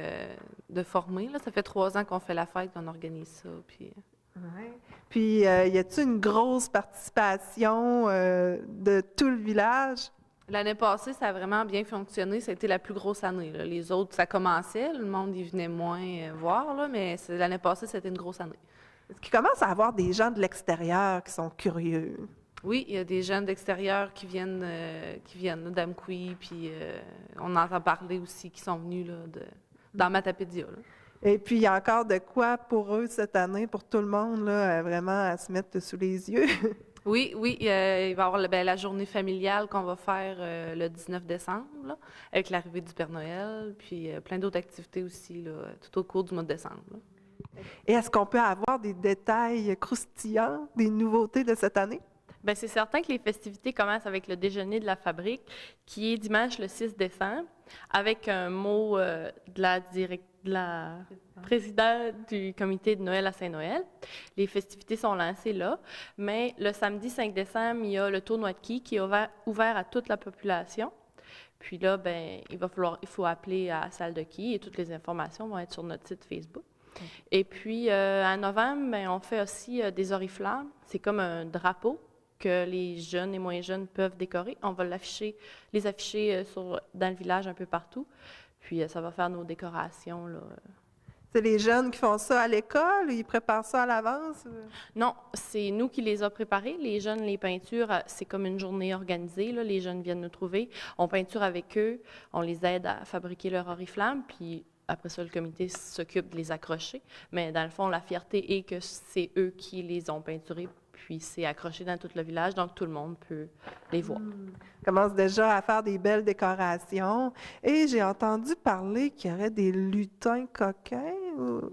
de formé. Là. Ça fait 3 ans qu'on fait la fête, qu'on organise ça. Puis, y a-t-il une grosse participation de tout le village? L'année passée, ça a vraiment bien fonctionné. Ça a été la plus grosse année. Là. Les autres, ça commençait. Le monde y venait moins voir, là, mais l'année passée, c'était une grosse année. Est-ce qu'il commence à avoir des gens de l'extérieur qui sont curieux? Oui, il y a des jeunes d'extérieur qui viennent d'Amqui, puis on entend parler aussi qui sont venus là, dans Matapédia. Là. Et puis, il y a encore de quoi pour eux cette année, pour tout le monde, là, vraiment à se mettre sous les yeux? Oui, il va y avoir la journée familiale qu'on va faire le 19 décembre, là, avec l'arrivée du Père Noël, puis plein d'autres activités aussi là, tout au cours du mois de décembre. Là. Et est-ce qu'on peut avoir des détails croustillants, des nouveautés de cette année? Bien, c'est certain que les festivités commencent avec le déjeuner de la fabrique, qui est dimanche le 6 décembre, avec un mot de la présidente du comité de Noël à Saint-Noël. Les festivités sont lancées là, mais le samedi 5 décembre, il y a le tournoi de quilles qui est ouvert à toute la population. Puis là, bien, il faut appeler à la salle de quilles et toutes les informations vont être sur notre site Facebook. Et puis, en novembre, bien, on fait aussi des oriflammes. C'est comme un drapeau que les jeunes et moins jeunes peuvent décorer. On va les afficher dans le village un peu partout. Puis ça va faire nos décorations. Là. C'est les jeunes qui font ça à l'école? Ils préparent ça à l'avance? Non, c'est nous qui les a préparés. Les jeunes, les peintures, c'est comme une journée organisée. Là. Les jeunes viennent nous trouver. On peinture avec eux. On les aide à fabriquer leur oriflamme. Puis après ça, le comité s'occupe de les accrocher. Mais dans le fond, la fierté est que c'est eux qui les ont peinturés. Puis c'est accroché dans tout le village, donc tout le monde peut les voir. On commence déjà à faire des belles décorations. Et j'ai entendu parler qu'il y aurait des lutins coquins.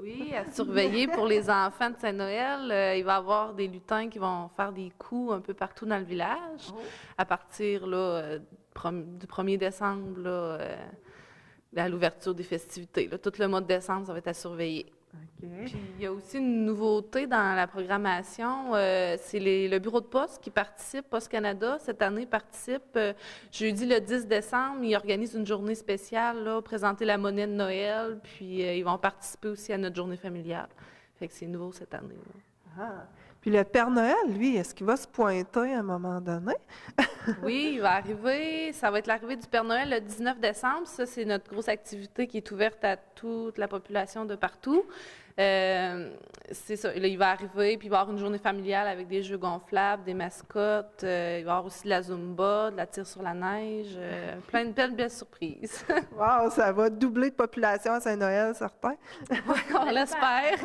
Oui, à surveiller pour les enfants de Saint-Noël. Il va y avoir des lutins qui vont faire des coups un peu partout dans le village. À partir là, du 1er décembre, là, à l'ouverture des festivités. Là, tout le mois de décembre, ça va être à surveiller. Puis il y a aussi une nouveauté dans la programmation, c'est le bureau de poste qui participe, Poste Canada, cette année participe. Jeudi le 10 décembre, ils organisent une journée spéciale, là, présenter la monnaie de Noël, puis ils vont participer aussi à notre journée familiale. Fait que c'est nouveau cette année. Ah. Puis le Père Noël, lui, est-ce qu'il va se pointer à un moment donné? Oui, il va arriver. Ça va être l'arrivée du Père Noël le 19 décembre. Ça, c'est notre grosse activité qui est ouverte à toute la population de partout. C'est ça. Là, il va arriver, puis il va y avoir une journée familiale avec des jeux gonflables, des mascottes. Il va y avoir aussi de la Zumba, de la tire sur la neige. Plein de belles surprises. Wow, ça va doubler de population à Saint-Noël, certain. Oui, on l'espère.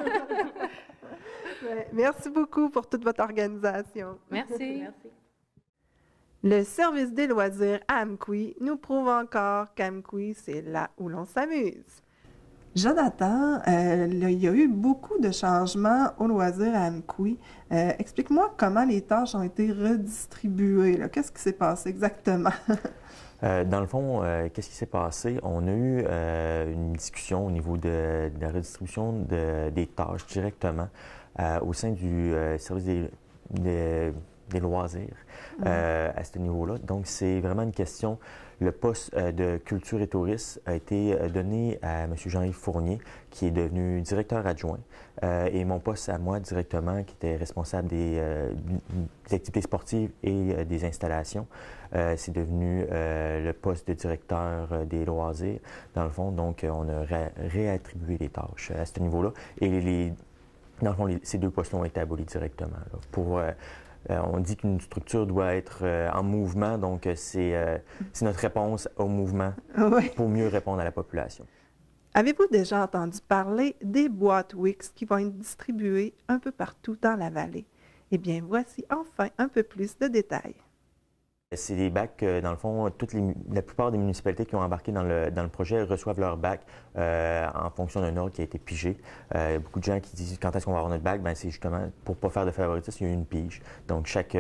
Merci beaucoup pour toute votre organisation. Merci. Le service des loisirs à Amqui nous prouve encore qu'Amqui, c'est là où l'on s'amuse. Jonathan, il y a eu beaucoup de changements aux loisirs à Amqui. Explique-moi comment les tâches ont été redistribuées. Qu'est-ce qui s'est passé exactement? Dans le fond, qu'est-ce qui s'est passé? On a eu une discussion au niveau de la redistribution des tâches directement au sein du service des loisirs à ce niveau-là. Donc, c'est vraiment une question. Le poste de culture et tourisme a été donné à M. Jean-Yves Fournier, qui est devenu directeur adjoint, et mon poste à moi directement, qui était responsable des activités sportives et des installations, c'est devenu le poste de directeur des loisirs, dans le fond. Donc, on a réattribué les tâches à ce niveau-là. Et dans le fond, ces deux postes ont été abolis directement. Là, on dit qu'une structure doit être en mouvement, donc c'est notre réponse au mouvement pour mieux répondre à la population. Avez-vous déjà entendu parler des boîtes Wix qui vont être distribuées un peu partout dans la vallée? Eh bien, voici enfin un peu plus de détails. C'est des bacs, dans le fond, la plupart des municipalités qui ont embarqué dans le projet reçoivent leur bac en fonction d'un ordre qui a été pigé. Il y a beaucoup de gens qui disent quand est-ce qu'on va avoir notre bac? Ben, c'est justement pour ne pas faire de favoritisme, il y a une pige. Donc, chaque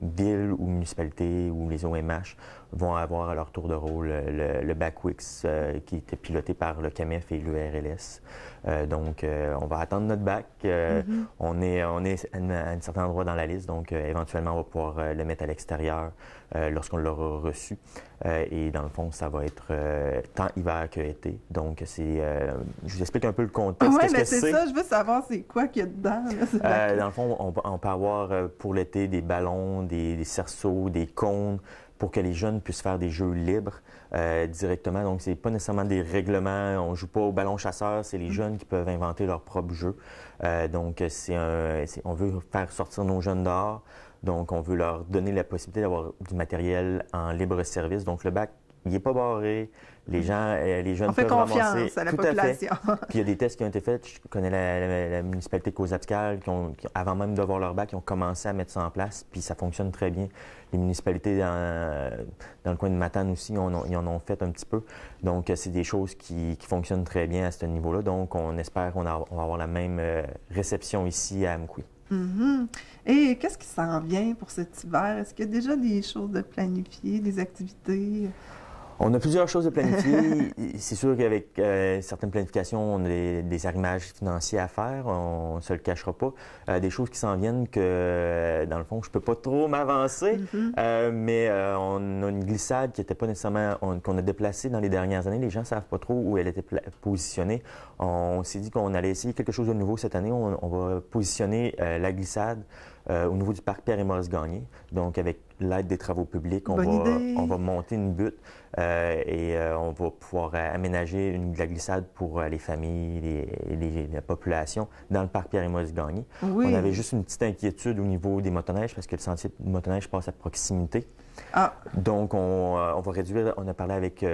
ville ou municipalité ou les OMH vont avoir à leur tour de rôle le bac Wix qui était piloté par le CAMEF et l'URLS. Donc, on va attendre notre bac. On est à un certain endroit dans la liste, donc éventuellement, on va pouvoir le mettre à l'extérieur lorsqu'on l'aura reçu. Et dans le fond, ça va être tant hiver que été. Donc, je vous explique un peu le contexte. Oui, mais c'est ça, je veux savoir c'est quoi qu'il y a dedans. Là, dans le fond, on peut avoir pour l'été des ballons, des cerceaux, des cônes, pour que les jeunes puissent faire des jeux libres directement. Donc, c'est pas nécessairement des règlements. On joue pas au ballon chasseur, c'est les jeunes qui peuvent inventer leur propre jeu. Donc, on veut faire sortir nos jeunes dehors. Donc, on veut leur donner la possibilité d'avoir du matériel en libre service. Donc, le bac, il n'est pas barré. Les jeunes peuvent ramasser. On fait confiance à la population. Puis il y a des tests qui ont été faits. Je connais la municipalité de Cozapscal qui, avant même d'avoir leur bac, ils ont commencé à mettre ça en place. Puis ça fonctionne très bien. Les municipalités dans le coin de Matane aussi, ils en ont fait un petit peu. Donc, c'est des choses qui fonctionnent très bien à ce niveau-là. Donc, on espère qu'on va avoir la même réception ici à Amqui. Mm-hmm. Et qu'est-ce qui s'en vient pour cet hiver? Est-ce qu'il y a déjà des choses de planifier, des activités? On a plusieurs choses de planifier. C'est sûr qu'avec certaines planifications, on a des arrimages financiers à faire. On ne se le cachera pas. Des choses qui s'en viennent que, dans le fond, je ne peux pas trop m'avancer. Mais on a une glissade qui n'était pas nécessairement... qu'on a déplacée dans les dernières années. Les gens ne savent pas trop où elle était positionnée. On s'est dit qu'on allait essayer quelque chose de nouveau cette année. On va positionner la glissade au niveau du parc Pierre-et-Maurice Gagné. Donc, avec l'aide des travaux publics, on va monter une butte et on va pouvoir aménager de la glissade pour les familles et la population dans le parc Pierre-et-Maurice Gagné. Oui. On avait juste une petite inquiétude au niveau des motoneiges parce que le sentier de motoneige passe à proximité. Ah. Donc, on va réduire, on a parlé avec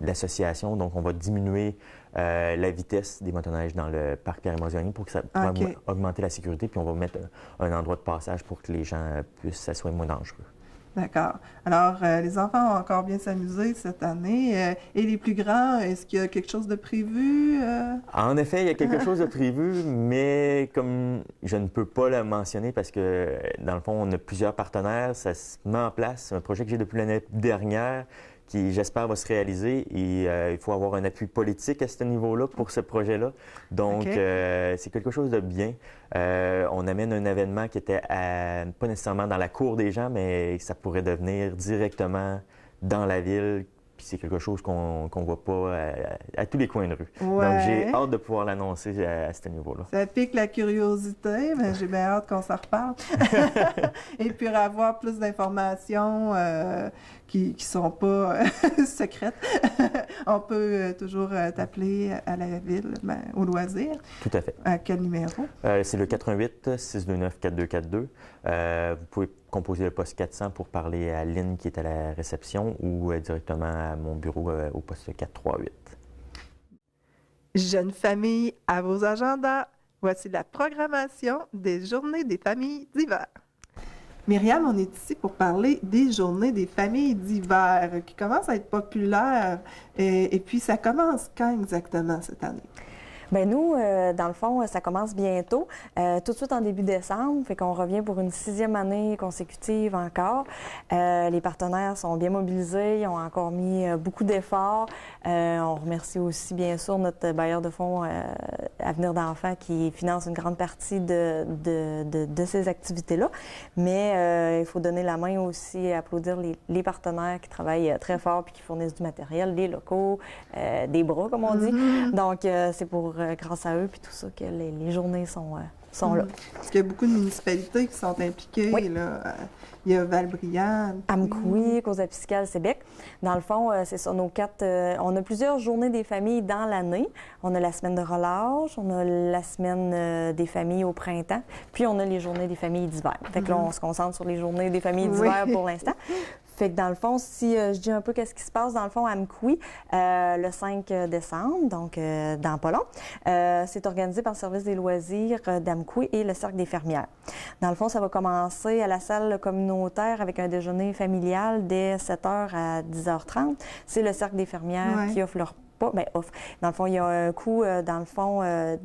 l'association, donc on va diminuer la vitesse des motoneiges dans le parc Pierre-et-Maurice Gagné pour que ça puisse augmenter la sécurité, puis on va mettre un endroit de passage pour que les gens puissent, ça soit moins dangereux. D'accord. Alors, les enfants ont encore bien s'amusé cette année. Et les plus grands, est-ce qu'il y a quelque chose de prévu? En effet, il y a quelque chose de prévu, mais comme je ne peux pas le mentionner parce que, dans le fond, on a plusieurs partenaires, ça se met en place. C'est un projet que j'ai depuis l'année dernière qui, j'espère, va se réaliser. Et il faut avoir un appui politique à ce niveau-là pour ce projet-là. Donc, c'est quelque chose de bien. On amène un événement qui était pas nécessairement dans la cour des gens, mais ça pourrait devenir directement dans la ville. Puis c'est quelque chose qu'on ne voit pas à tous les coins de rue. Ouais. Donc, j'ai hâte de pouvoir l'annoncer à ce niveau-là. Ça pique la curiosité, mais j'ai bien hâte qu'on s'en reparle. Et puis, avoir plus d'informations qui ne sont pas secrètes, on peut toujours t'appeler à la ville, au loisir. Tout à fait. À quel numéro? C'est le 88-629-4242. Vous pouvez composer le poste 400 pour parler à Lynn qui est à la réception ou directement à mon bureau au poste 438. Jeunes familles, à vos agendas. Voici la programmation des Journées des familles d'hiver. Myriam, on est ici pour parler des Journées des familles d'hiver qui commencent à être populaires. Et puis, ça commence quand exactement cette année? Bien, nous, dans le fond, ça commence bientôt, tout de suite en début décembre, fait qu'on revient pour une 6e année consécutive encore. Les partenaires sont bien mobilisés, ils ont encore mis beaucoup d'efforts. On remercie aussi, bien sûr, notre bailleur de fonds Avenir d'enfants qui finance une grande partie de ces activités-là. Mais il faut donner la main aussi et applaudir les partenaires qui travaillent très fort puis qui fournissent du matériel, des locaux, des bras, comme on dit. Donc, c'est pour grâce à eux puis tout ça que les journées sont là. Parce qu'il y a beaucoup de municipalités qui sont impliquées. Oui. Là. Il y a Valbriand, Amkoui, Cozapiscale, Sébec. Dans le fond, c'est ça, nos 4... on a plusieurs journées des familles dans l'année. On a la semaine de relâche, on a la semaine des familles au printemps, puis on a les journées des familles d'hiver. Fait que là, on se concentre sur les journées des familles d'hiver pour l'instant. Fait que dans le fond, si je dis un peu qu'est-ce qui se passe, dans le fond, à Amkoui, le 5 décembre, donc dans pas long, c'est organisé par le service des loisirs d'Amkoui et le Cercle des fermières. Dans le fond, ça va commencer à la salle communautaire avec un déjeuner familial dès 7h à 10h30. C'est le Cercle des fermières qui offre leur offre. Dans le fond, il y a un coût, dans le fond,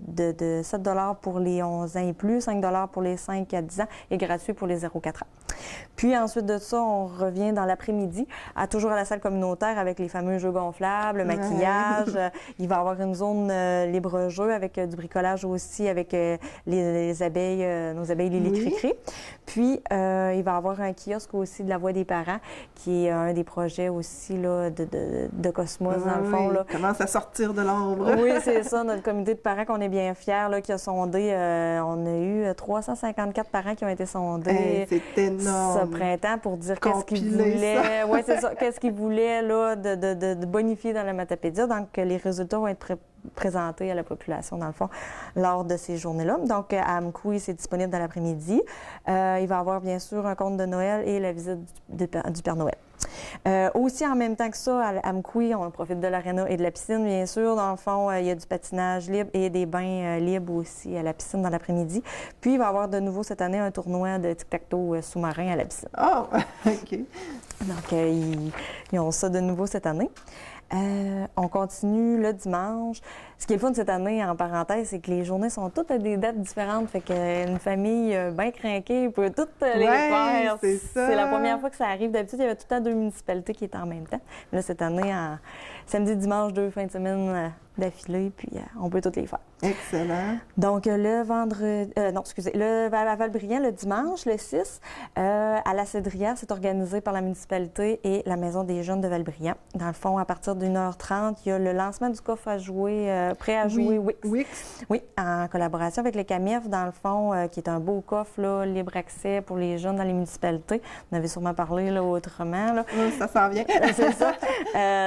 de 7 $ pour les 11 ans et plus, 5 $ pour les 5 à 10 ans et gratuit pour les 0-4 ans. Puis ensuite de ça, on revient dans l'après-midi, toujours à la salle communautaire avec les fameux jeux gonflables, le maquillage. Il va y avoir une zone libre-jeu avec du bricolage aussi, avec les abeilles, nos abeilles Lili Cricri. Puis, il va y avoir un kiosque aussi de la Voix des parents, qui est un des projets aussi là, de Cosmos, dans le fond. Là. Commence à sortir de l'ombre. Oui, c'est ça, notre comité de parents qu'on est bien fiers, là, qui a sondé. On a eu 354 parents qui ont été sondés c'est énorme. Ce printemps pour dire qu'est-ce qu'ils voulaient. Oui, c'est ça, qu'est-ce qu'ils voulaient là, de bonifier dans la Matapédia. Donc, les résultats vont être présentés à la population, dans le fond, lors de ces journées-là. Donc, à Amkoui, c'est disponible dans l'après-midi. Il va y avoir, bien sûr, un conte de Noël et la visite du Père Noël. Aussi, en même temps que ça, à Amkoui, on profite de l'aréna et de la piscine, bien sûr. Dans le fond, il y a du patinage libre et des bains libres aussi à la piscine dans l'après-midi. Puis, il va y avoir de nouveau cette année un tournoi de tic-tac-toe sous-marin à la piscine. Oh, OK. Donc, ils ont ça de nouveau cette année. On continue le dimanche. Ce qui est le fun cette année, en parenthèse, c'est que les journées sont toutes à des dates différentes. Fait qu'une famille bien crinquée peut toutes les faire. C'est la première fois que ça arrive. D'habitude, il y avait tout le temps 2 municipalités qui étaient en même temps. Mais là, cette année, samedi, dimanche, 2 fins de semaine d'affilée, puis on peut toutes les faire. Excellent. Donc, le vendredi... à Val-Brillant, le dimanche, le 6, à la Cédrière, c'est organisé par la municipalité et la Maison des jeunes de Val-Brillant. Dans le fond, à partir d'1h30, il y a le lancement du coffre à jouer, prêt à jouer Wix. Oui, en collaboration avec les CAMIF, dans le fond, qui est un beau coffre, là, libre accès pour les jeunes dans les municipalités. On avait sûrement parlé là, autrement. Là. Ça s'en vient. C'est ça.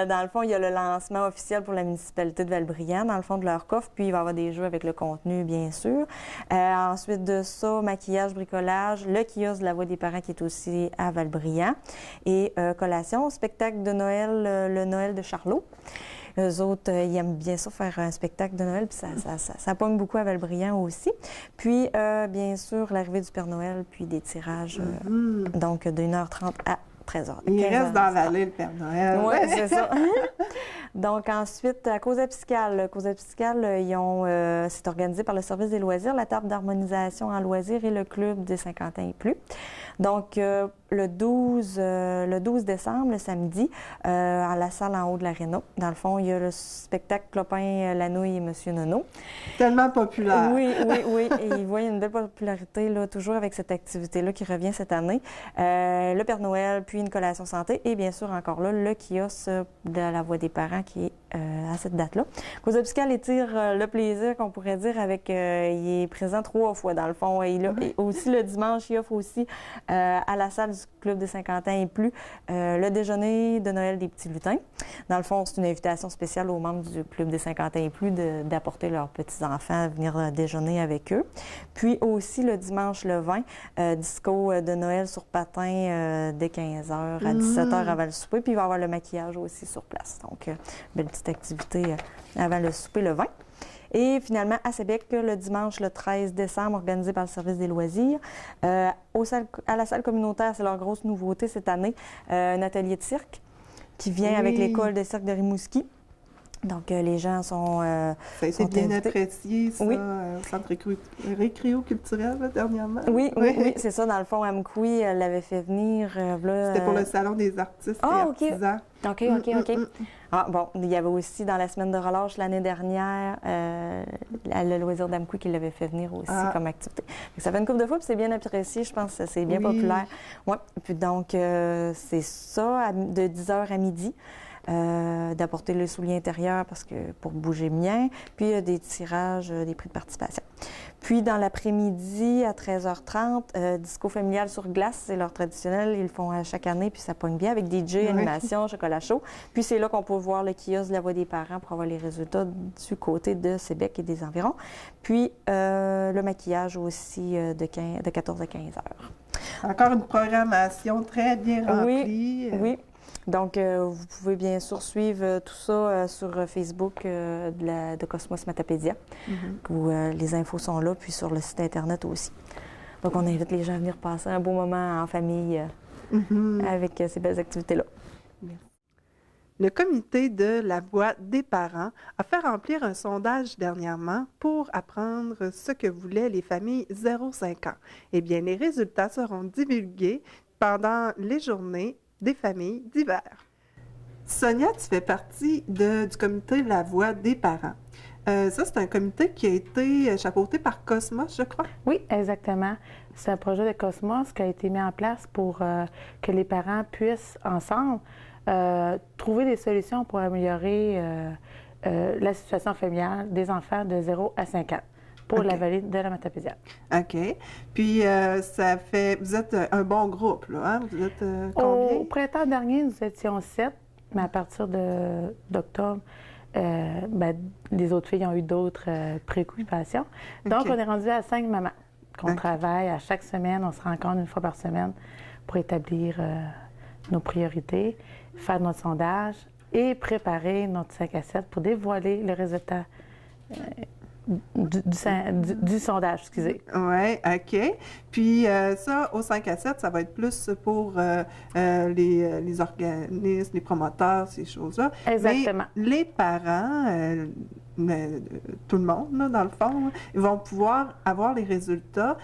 Dans le fond, il y a le lancement officiel pour la municipalité de Val-Brillant, dans le fond de leur coffre, puis il va y avoir des jeux avec le contenu, bien sûr. Ensuite de ça, maquillage, bricolage, le kiosque de la Voix des parents qui est aussi à Val-Brillant. Et collation, spectacle de Noël, le Noël de Charlot. Eux autres, ils aiment bien ça faire un spectacle de Noël, puis ça pogne beaucoup à Val-Brillant aussi. Puis, bien sûr, l'arrivée du Père Noël, puis des tirages, donc de 1h30 à 13h. Il reste dans la vallée, le Père Noël. Oui, c'est ça. Donc, ensuite, à Causa Piscale, c'est organisé par le service des loisirs, la table d'harmonisation en loisirs et le club des 50 ans et plus. Donc, le 12 décembre, le samedi, à la salle en haut de l'Aréna. Dans le fond, il y a le spectacle Clopin, Lanouille et Monsieur Nono. Tellement populaire. Oui. Et il voit une belle popularité, là, toujours avec cette activité-là qui revient cette année. Le Père Noël, puis une collation santé et bien sûr, encore là, le kiosque de la Voix des parents qui est à cette date-là. Causa Piscale étire le plaisir, qu'on pourrait dire, avec... il est présent 3 fois, dans le fond. Et aussi, le dimanche, il offre aussi à la salle du Club des 50 ans et plus le déjeuner de Noël des petits lutins. Dans le fond, c'est une invitation spéciale aux membres du Club des 50 ans et plus d'apporter leurs petits-enfants à venir déjeuner avec eux. Puis aussi, le dimanche, le 20, disco de Noël sur patin dès 15h à 17h avant le souper. Puis il va y avoir le maquillage aussi sur place. Donc, belle petite activité avant le souper le 20. Et finalement, à Sébec, le dimanche, le 13 décembre, organisé par le service des loisirs. À la salle communautaire, c'est leur grosse nouveauté cette année, un atelier de cirque qui vient avec l'école de cirque de Rimouski. Donc, les gens sont... c'est bien apprécié, ça, au centre récréo-culturel, dernièrement. Oui, c'est ça. Dans le fond, Amkoui l'avait fait venir. C'était pour le Salon des artistes et artisans. OK. Ah, bon, il y avait aussi, dans la semaine de relâche l'année dernière, le loisir d'Amkoui qui l'avait fait venir aussi comme activité. Ça fait une couple de fois, puis c'est bien apprécié, je pense que c'est bien populaire. Oui, puis donc, c'est ça, de 10h à midi. D'apporter le soulier intérieur pour bouger bien, puis des tirages, des prix de participation. Puis dans l'après-midi, à 13h30, disco familial sur glace, c'est leur traditionnel, ils le font à chaque année, puis ça pogne bien avec DJ, animation, chocolat chaud. Puis c'est là qu'on peut voir le kiosque de la Voix des parents pour avoir les résultats du côté de Sébec et des environs. Puis le maquillage aussi de 14 à 15 heures. Encore une programmation très bien remplie. Oui. Donc, vous pouvez bien sûr suivre tout ça sur Facebook de Cosmos Matapédia, où les infos sont là, puis sur le site Internet aussi. Donc, on invite les gens à venir passer un beau moment en famille avec ces belles activités-là. Le comité de la Voix des parents a fait remplir un sondage dernièrement pour apprendre ce que voulaient les familles 0-5 ans. Eh bien, les résultats seront divulgués pendant les journées des familles d'hiver. Sonia, tu fais partie du comité de la Voix des parents. Ça, c'est un comité qui a été chapeauté par Cosmos, je crois. Oui, exactement. C'est un projet de Cosmos qui a été mis en place pour que les parents puissent, ensemble, trouver des solutions pour améliorer la situation familiale des enfants de 0 à 5 ans. Pour la vallée de la Matapédia. OK. Puis, vous êtes un bon groupe, là, hein? Vous êtes combien? Au printemps dernier, nous étions 7, mais à partir d'octobre, les autres filles ont eu d'autres préoccupations. Donc, on est rendu à 5 mamans qu'on travaille à chaque semaine. On se rencontre une fois par semaine pour établir nos priorités, faire notre sondage et préparer notre 5 à 7 pour dévoiler le résultat du sondage, excusez. Oui, OK. Puis ça, au 5 à 7, ça va être plus pour les organismes, les promoteurs, ces choses-là. Exactement. Mais les parents, tout le monde, là, dans le fond, ils vont pouvoir avoir les résultats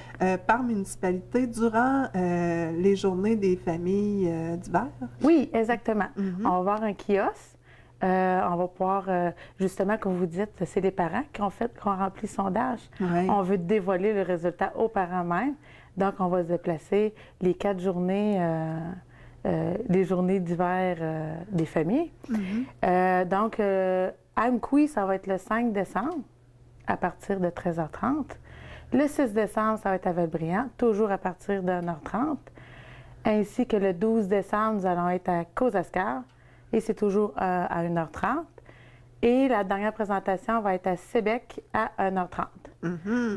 par municipalité durant les journées des familles d'hiver. Oui, exactement. On va avoir un kiosque On va pouvoir, justement, comme vous dites, c'est les parents qui ont rempli le sondage. Ouais. On veut dévoiler le résultat aux parents même. Donc, on va se déplacer les 4 journées, les journées d'hiver des familles. Donc, Amkoui, ça va être le 5 décembre à partir de 13h30. Le 6 décembre, ça va être à Valbriand, toujours à partir de 1h30. Ainsi que le 12 décembre, nous allons être à Causse-Escar. Et c'est toujours à 1h30. Et la dernière présentation va être à Sébec à 1h30.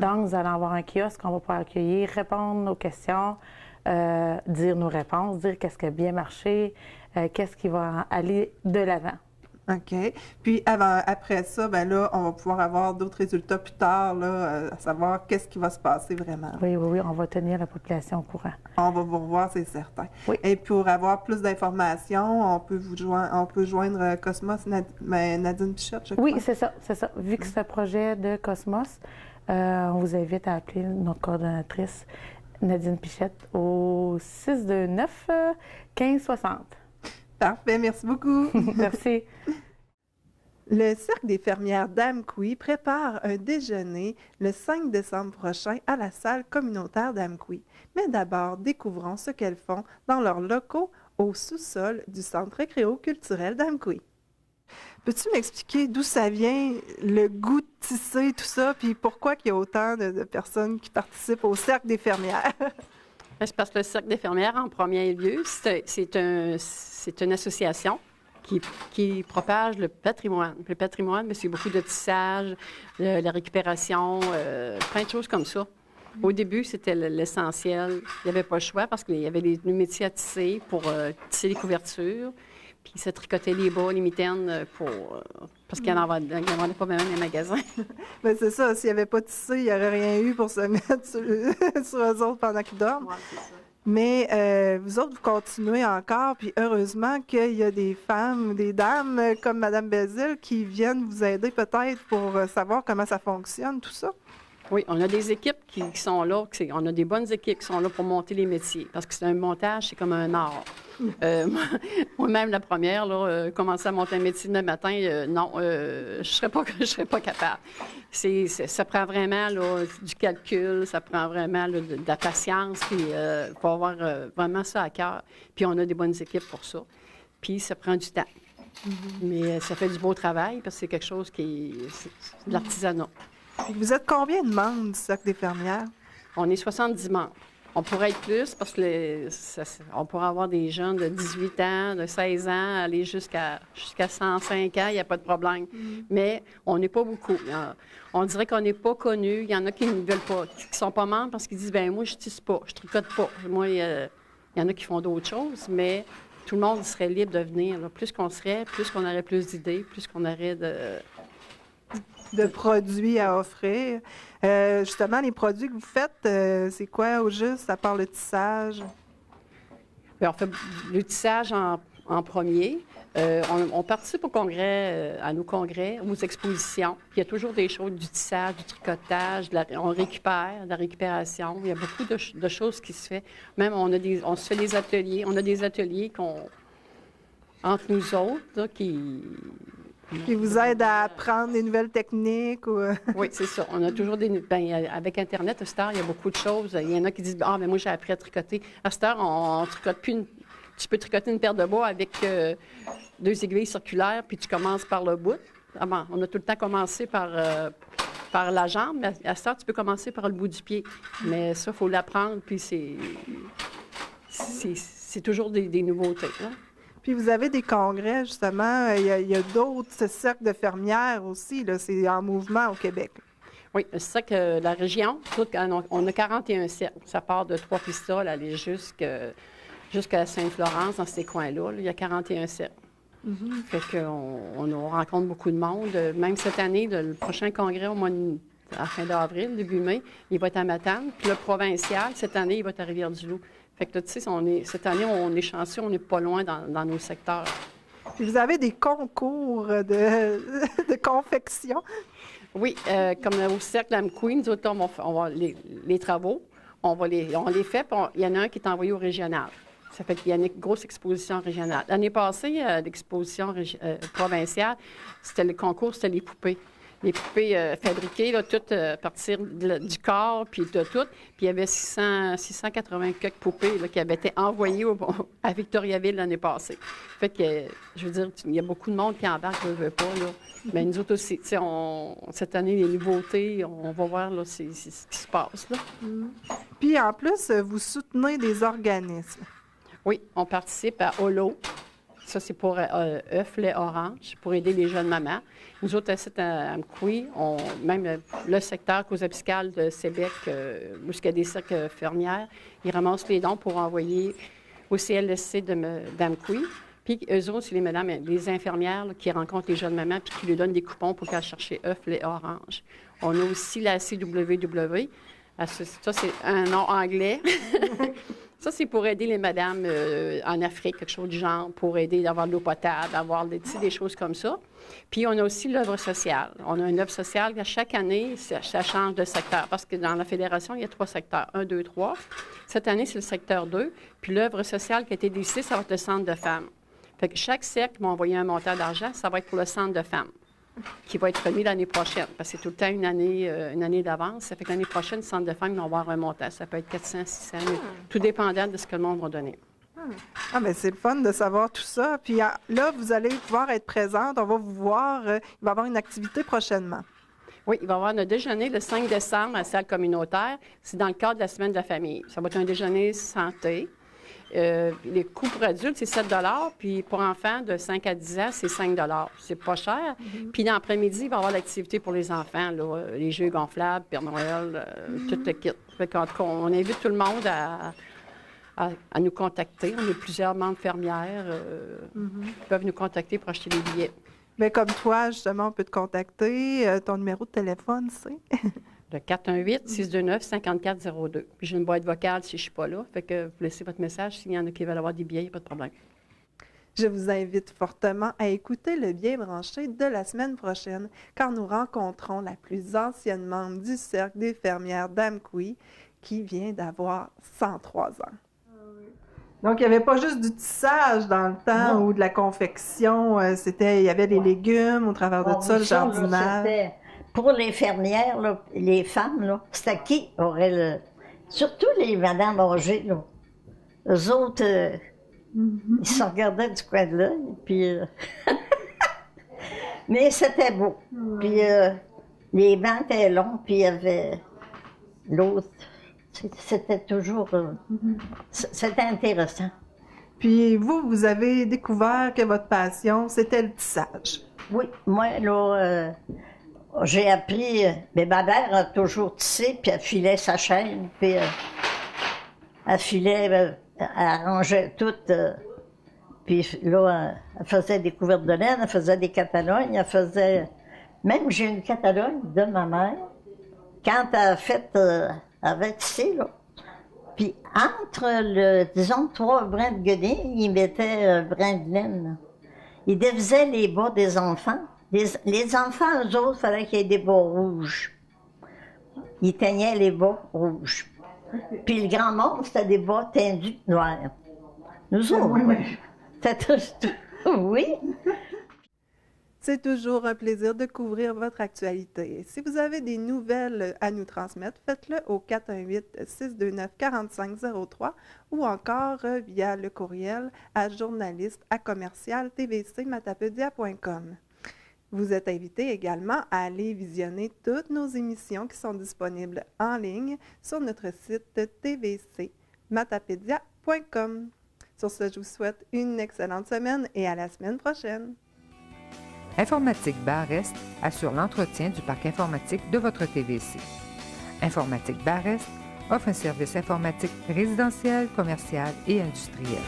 Donc, nous allons avoir un kiosque qu'on va pouvoir accueillir, répondre aux questions, dire nos réponses, dire qu'est-ce qui a bien marché, qu'est-ce qui va aller de l'avant. OK. Puis après ça, ben là, on va pouvoir avoir d'autres résultats plus tard, là, à savoir qu'est-ce qui va se passer vraiment. Oui, on va tenir la population au courant. On va vous revoir, c'est certain. Oui. Et pour avoir plus d'informations, on peut joindre Cosmos, Nadine Pichette, je crois. Oui, c'est ça. Vu que c'est un projet de Cosmos, on vous invite à appeler notre coordonnatrice Nadine Pichette au 629-1560. Parfait, merci beaucoup. Merci. Le Cercle des fermières d'Amkoui prépare un déjeuner le 5 décembre prochain à la salle communautaire d'Amkoui. Mais d'abord, découvrons ce qu'elles font dans leurs locaux au sous-sol du Centre récréo-culturel d'Amkoui. Peux-tu m'expliquer d'où ça vient, le goût de tisser, tout ça, puis pourquoi il y a autant de personnes qui participent au Cercle des fermières? C'est parce que le Cercle des fermières, en premier lieu, c'est une association qui propage le patrimoine. Le patrimoine, c'est beaucoup de tissage, la récupération, plein de choses comme ça. Au début, c'était l'essentiel. Il n'y avait pas le choix parce qu'il y avait des métiers à tisser pour tisser les couvertures, puis se tricoter les bas, les mitaines, parce qu'il n'y en avait pas même dans les magasins. Bien, c'est ça. S'il n'y avait pas tissé, il n'y aurait rien eu pour se mettre sur eux autres pendant qu'ils dorment. Ouais, c'est ça. Mais vous autres, vous continuez encore, puis heureusement qu'il y a des femmes, des dames comme Mme Bézil qui viennent vous aider peut-être pour savoir comment ça fonctionne, tout ça. Oui, on a des équipes qui sont là, on a des bonnes équipes qui sont là pour monter les métiers, parce que c'est un montage, c'est comme un art. Moi-même, la première, commencer à monter un métier le matin, non, je ne serais pas capable. Ça prend vraiment du calcul, ça prend vraiment de la patience, puis il faut avoir vraiment ça à cœur. Puis on a des bonnes équipes pour ça. Puis ça prend du temps. Mais ça fait du beau travail, parce que c'est quelque chose c'est de l'artisanat. Puis vous êtes combien de membres du Cercle des fermières? On est 70 membres. On pourrait être plus parce que on pourrait avoir des jeunes de 18 ans, de 16 ans, aller jusqu'à 105 ans, il n'y a pas de problème. Mais on n'est pas beaucoup. On dirait qu'on n'est pas connus. Il y en a qui ne veulent pas, qui ne sont pas membres parce qu'ils disent, moi, je ne tisse pas, je ne tricote pas. Moi, il y en a qui font d'autres choses, mais tout le monde serait libre de venir. Là. Plus qu'on serait, plus qu'on aurait plus d'idées, plus qu'on aurait de produits à offrir. Justement, les produits que vous faites, c'est quoi au juste, à part le tissage? Bien, on fait le tissage en premier. On participe au congrès, à nos congrès, aux expositions. Il y a toujours des choses, du tissage, du tricotage, on récupère, de la récupération. Il y a beaucoup de choses qui se font. Même, on se fait des ateliers. On a des ateliers entre nous autres là, qui vous aident à apprendre des nouvelles techniques? Ou... Oui, c'est ça. On a toujours avec Internet, à cette heure, il y a beaucoup de choses. Il y en a qui disent, mais moi, j'ai appris à tricoter. À cette heure, on tricote plus tu peux tricoter une paire de bois avec 2 aiguilles circulaires, puis tu commences par le bout. On a tout le temps commencé par la jambe, mais à cette heure, tu peux commencer par le bout du pied. Mais ça, il faut l'apprendre, puis c'est toujours des nouveautés. Hein? Puis vous avez des congrès, justement. Il y a d'autres cercles de fermières aussi. C'est en mouvement au Québec. Oui, c'est ça que la région, on a 41 cercles. Ça part de Trois-Pistoles, aller jusqu'à Sainte-Florence, dans ces coins-là. Il y a 41 cercles. Fait qu'on rencontre beaucoup de monde. Même cette année, le prochain congrès, à la fin d'avril, début mai, il va être à Matane. Puis le provincial, cette année, il va être à Rivière-du-Loup. Fait que, tu sais, cette année, on est chanceux, on n'est pas loin dans nos secteurs. Puis vous avez des concours de confection? Oui, comme au Cercle Amkoui, nous autres, on va les travaux, on les fait, puis il y en a un qui est envoyé au régional. Ça fait qu'il y a une grosse exposition régionale. L'année passée, l'exposition provinciale, c'était le concours, c'était les poupées. Les poupées fabriquées, là, toutes à partir du corps, puis de tout. Puis il y avait 680 quelques poupées là, qui avaient été envoyées à Victoriaville l'année passée. Fait que, je veux dire, il y a beaucoup de monde qui embarque, ne veut pas, là. Mais nous autres aussi, cette année, les nouveautés, on va voir là, c'est ce qui se passe, là. Puis en plus, vous soutenez des organismes. Oui, on participe à Holo. Ça, c'est pour œufs, lait orange, pour aider les jeunes mamans. Nous autres, à Amqui, même le secteur cause apicale de Sébec, où il y a des cercles fermières, ils ramassent les dons pour envoyer au CLSC d'Amqui. Puis eux autres, c'est les infirmières là, qui rencontrent les jeunes mamans puis qui lui donnent des coupons pour qu'elles cherchent œufs, lait orange. On a aussi la CWW. Ça, c'est un nom anglais. Ça, c'est pour aider les madames en Afrique, quelque chose du genre, pour aider à avoir de l'eau potable, avoir des choses comme ça. Puis, on a aussi l'œuvre sociale. On a une œuvre sociale que chaque année, ça change de secteur. Parce que dans la fédération, il y a 3 secteurs. 1, 2, 3. Cette année, c'est le secteur 2. Puis, l'œuvre sociale qui a été décidée, ça va être le centre de femmes. Fait que chaque cercle va envoyer un montant d'argent, ça va être pour le centre de femmes, qui va être remis l'année prochaine, parce que c'est tout le temps une année d'avance. Ça fait que l'année prochaine, le centre de femmes va avoir un montant. Ça peut être 400, 600 000, tout dépendant de ce que le monde va donner. Ah, bien, c'est le fun de savoir tout ça. Puis là, vous allez pouvoir être présente. On va vous voir. Il va y avoir une activité prochainement. Oui, il va y avoir un déjeuner le 5 décembre à la salle communautaire. C'est dans le cadre de la semaine de la famille. Ça va être un déjeuner santé. Les coûts pour adultes, c'est 7 $, puis pour enfants de 5 à 10 ans, c'est 5 $. C'est pas cher. Puis l'après-midi, il va y avoir l'activité pour les enfants, là, les jeux gonflables, Père Noël, tout le kit. Fait qu'en tout cas, on invite tout le monde à nous contacter. On a plusieurs membres fermières qui peuvent nous contacter pour acheter des billets. Bien, comme toi, justement, on peut te contacter. Ton numéro de téléphone, c'est? Le 418-629-5402. Puis j'ai une boîte vocale si je ne suis pas là. Fait que vous laissez votre message. S'il y en a qui veulent avoir des billets, il n'y a pas de problème. Je vous invite fortement à écouter le Bien branché de la semaine prochaine, quand nous rencontrons la plus ancienne membre du Cercle des fermières d'Amqui, qui vient d'avoir 103 ans. Donc, il n'y avait pas juste du tissage dans le temps ou de la confection. Il y avait des légumes au travers de ça, le jardinage. Pour les fermières, là, les femmes, là, c'était qui aurait le... Surtout les madames âgées, là. Eux autres, ils se regardaient du coin de l'œil, puis... Mais c'était beau. Puis les bancs étaient longs, puis il y avait l'autre. C'était toujours... C'était intéressant. Puis vous avez découvert que votre passion, c'était le tissage. Oui, moi, là... j'ai appris, mais ma mère a toujours tissé, puis elle filait sa chaîne, puis elle filait, elle arrangeait tout. Puis là, elle faisait des couvertes de laine, elle faisait des catalognes, elle faisait... Même j'ai une catalogne de ma mère, quand elle a fait, elle avait tissé, là. Puis entre, disons, 3 brins de guenilles, il mettait un brin de laine, là. Il défaisait les bas des enfants. Les enfants, eux autres, il fallait qu'il y ait des bas rouges. Ils teignaient les bas rouges. Puis le grand monde, c'était des bas tendus noirs. Nous autres, c'était oui. C'est toujours un plaisir de couvrir votre actualité. Si vous avez des nouvelles à nous transmettre, faites-le au 418-629-4503 ou encore via le courriel à journaliste@tvcmatapedia.com. Vous êtes invité également à aller visionner toutes nos émissions qui sont disponibles en ligne sur notre site tvcmatapedia.com. Sur ce, je vous souhaite une excellente semaine et à la semaine prochaine. Informatique Bar-Est assure l'entretien du parc informatique de votre TVC. Informatique Bar-Est offre un service informatique résidentiel, commercial et industriel.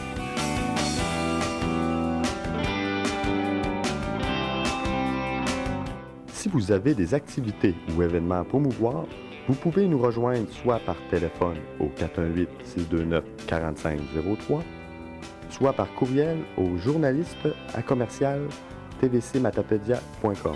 Si vous avez des activités ou événements à promouvoir, vous pouvez nous rejoindre soit par téléphone au 418-629-4503, soit par courriel au journaliste@tvcmatapedia.com.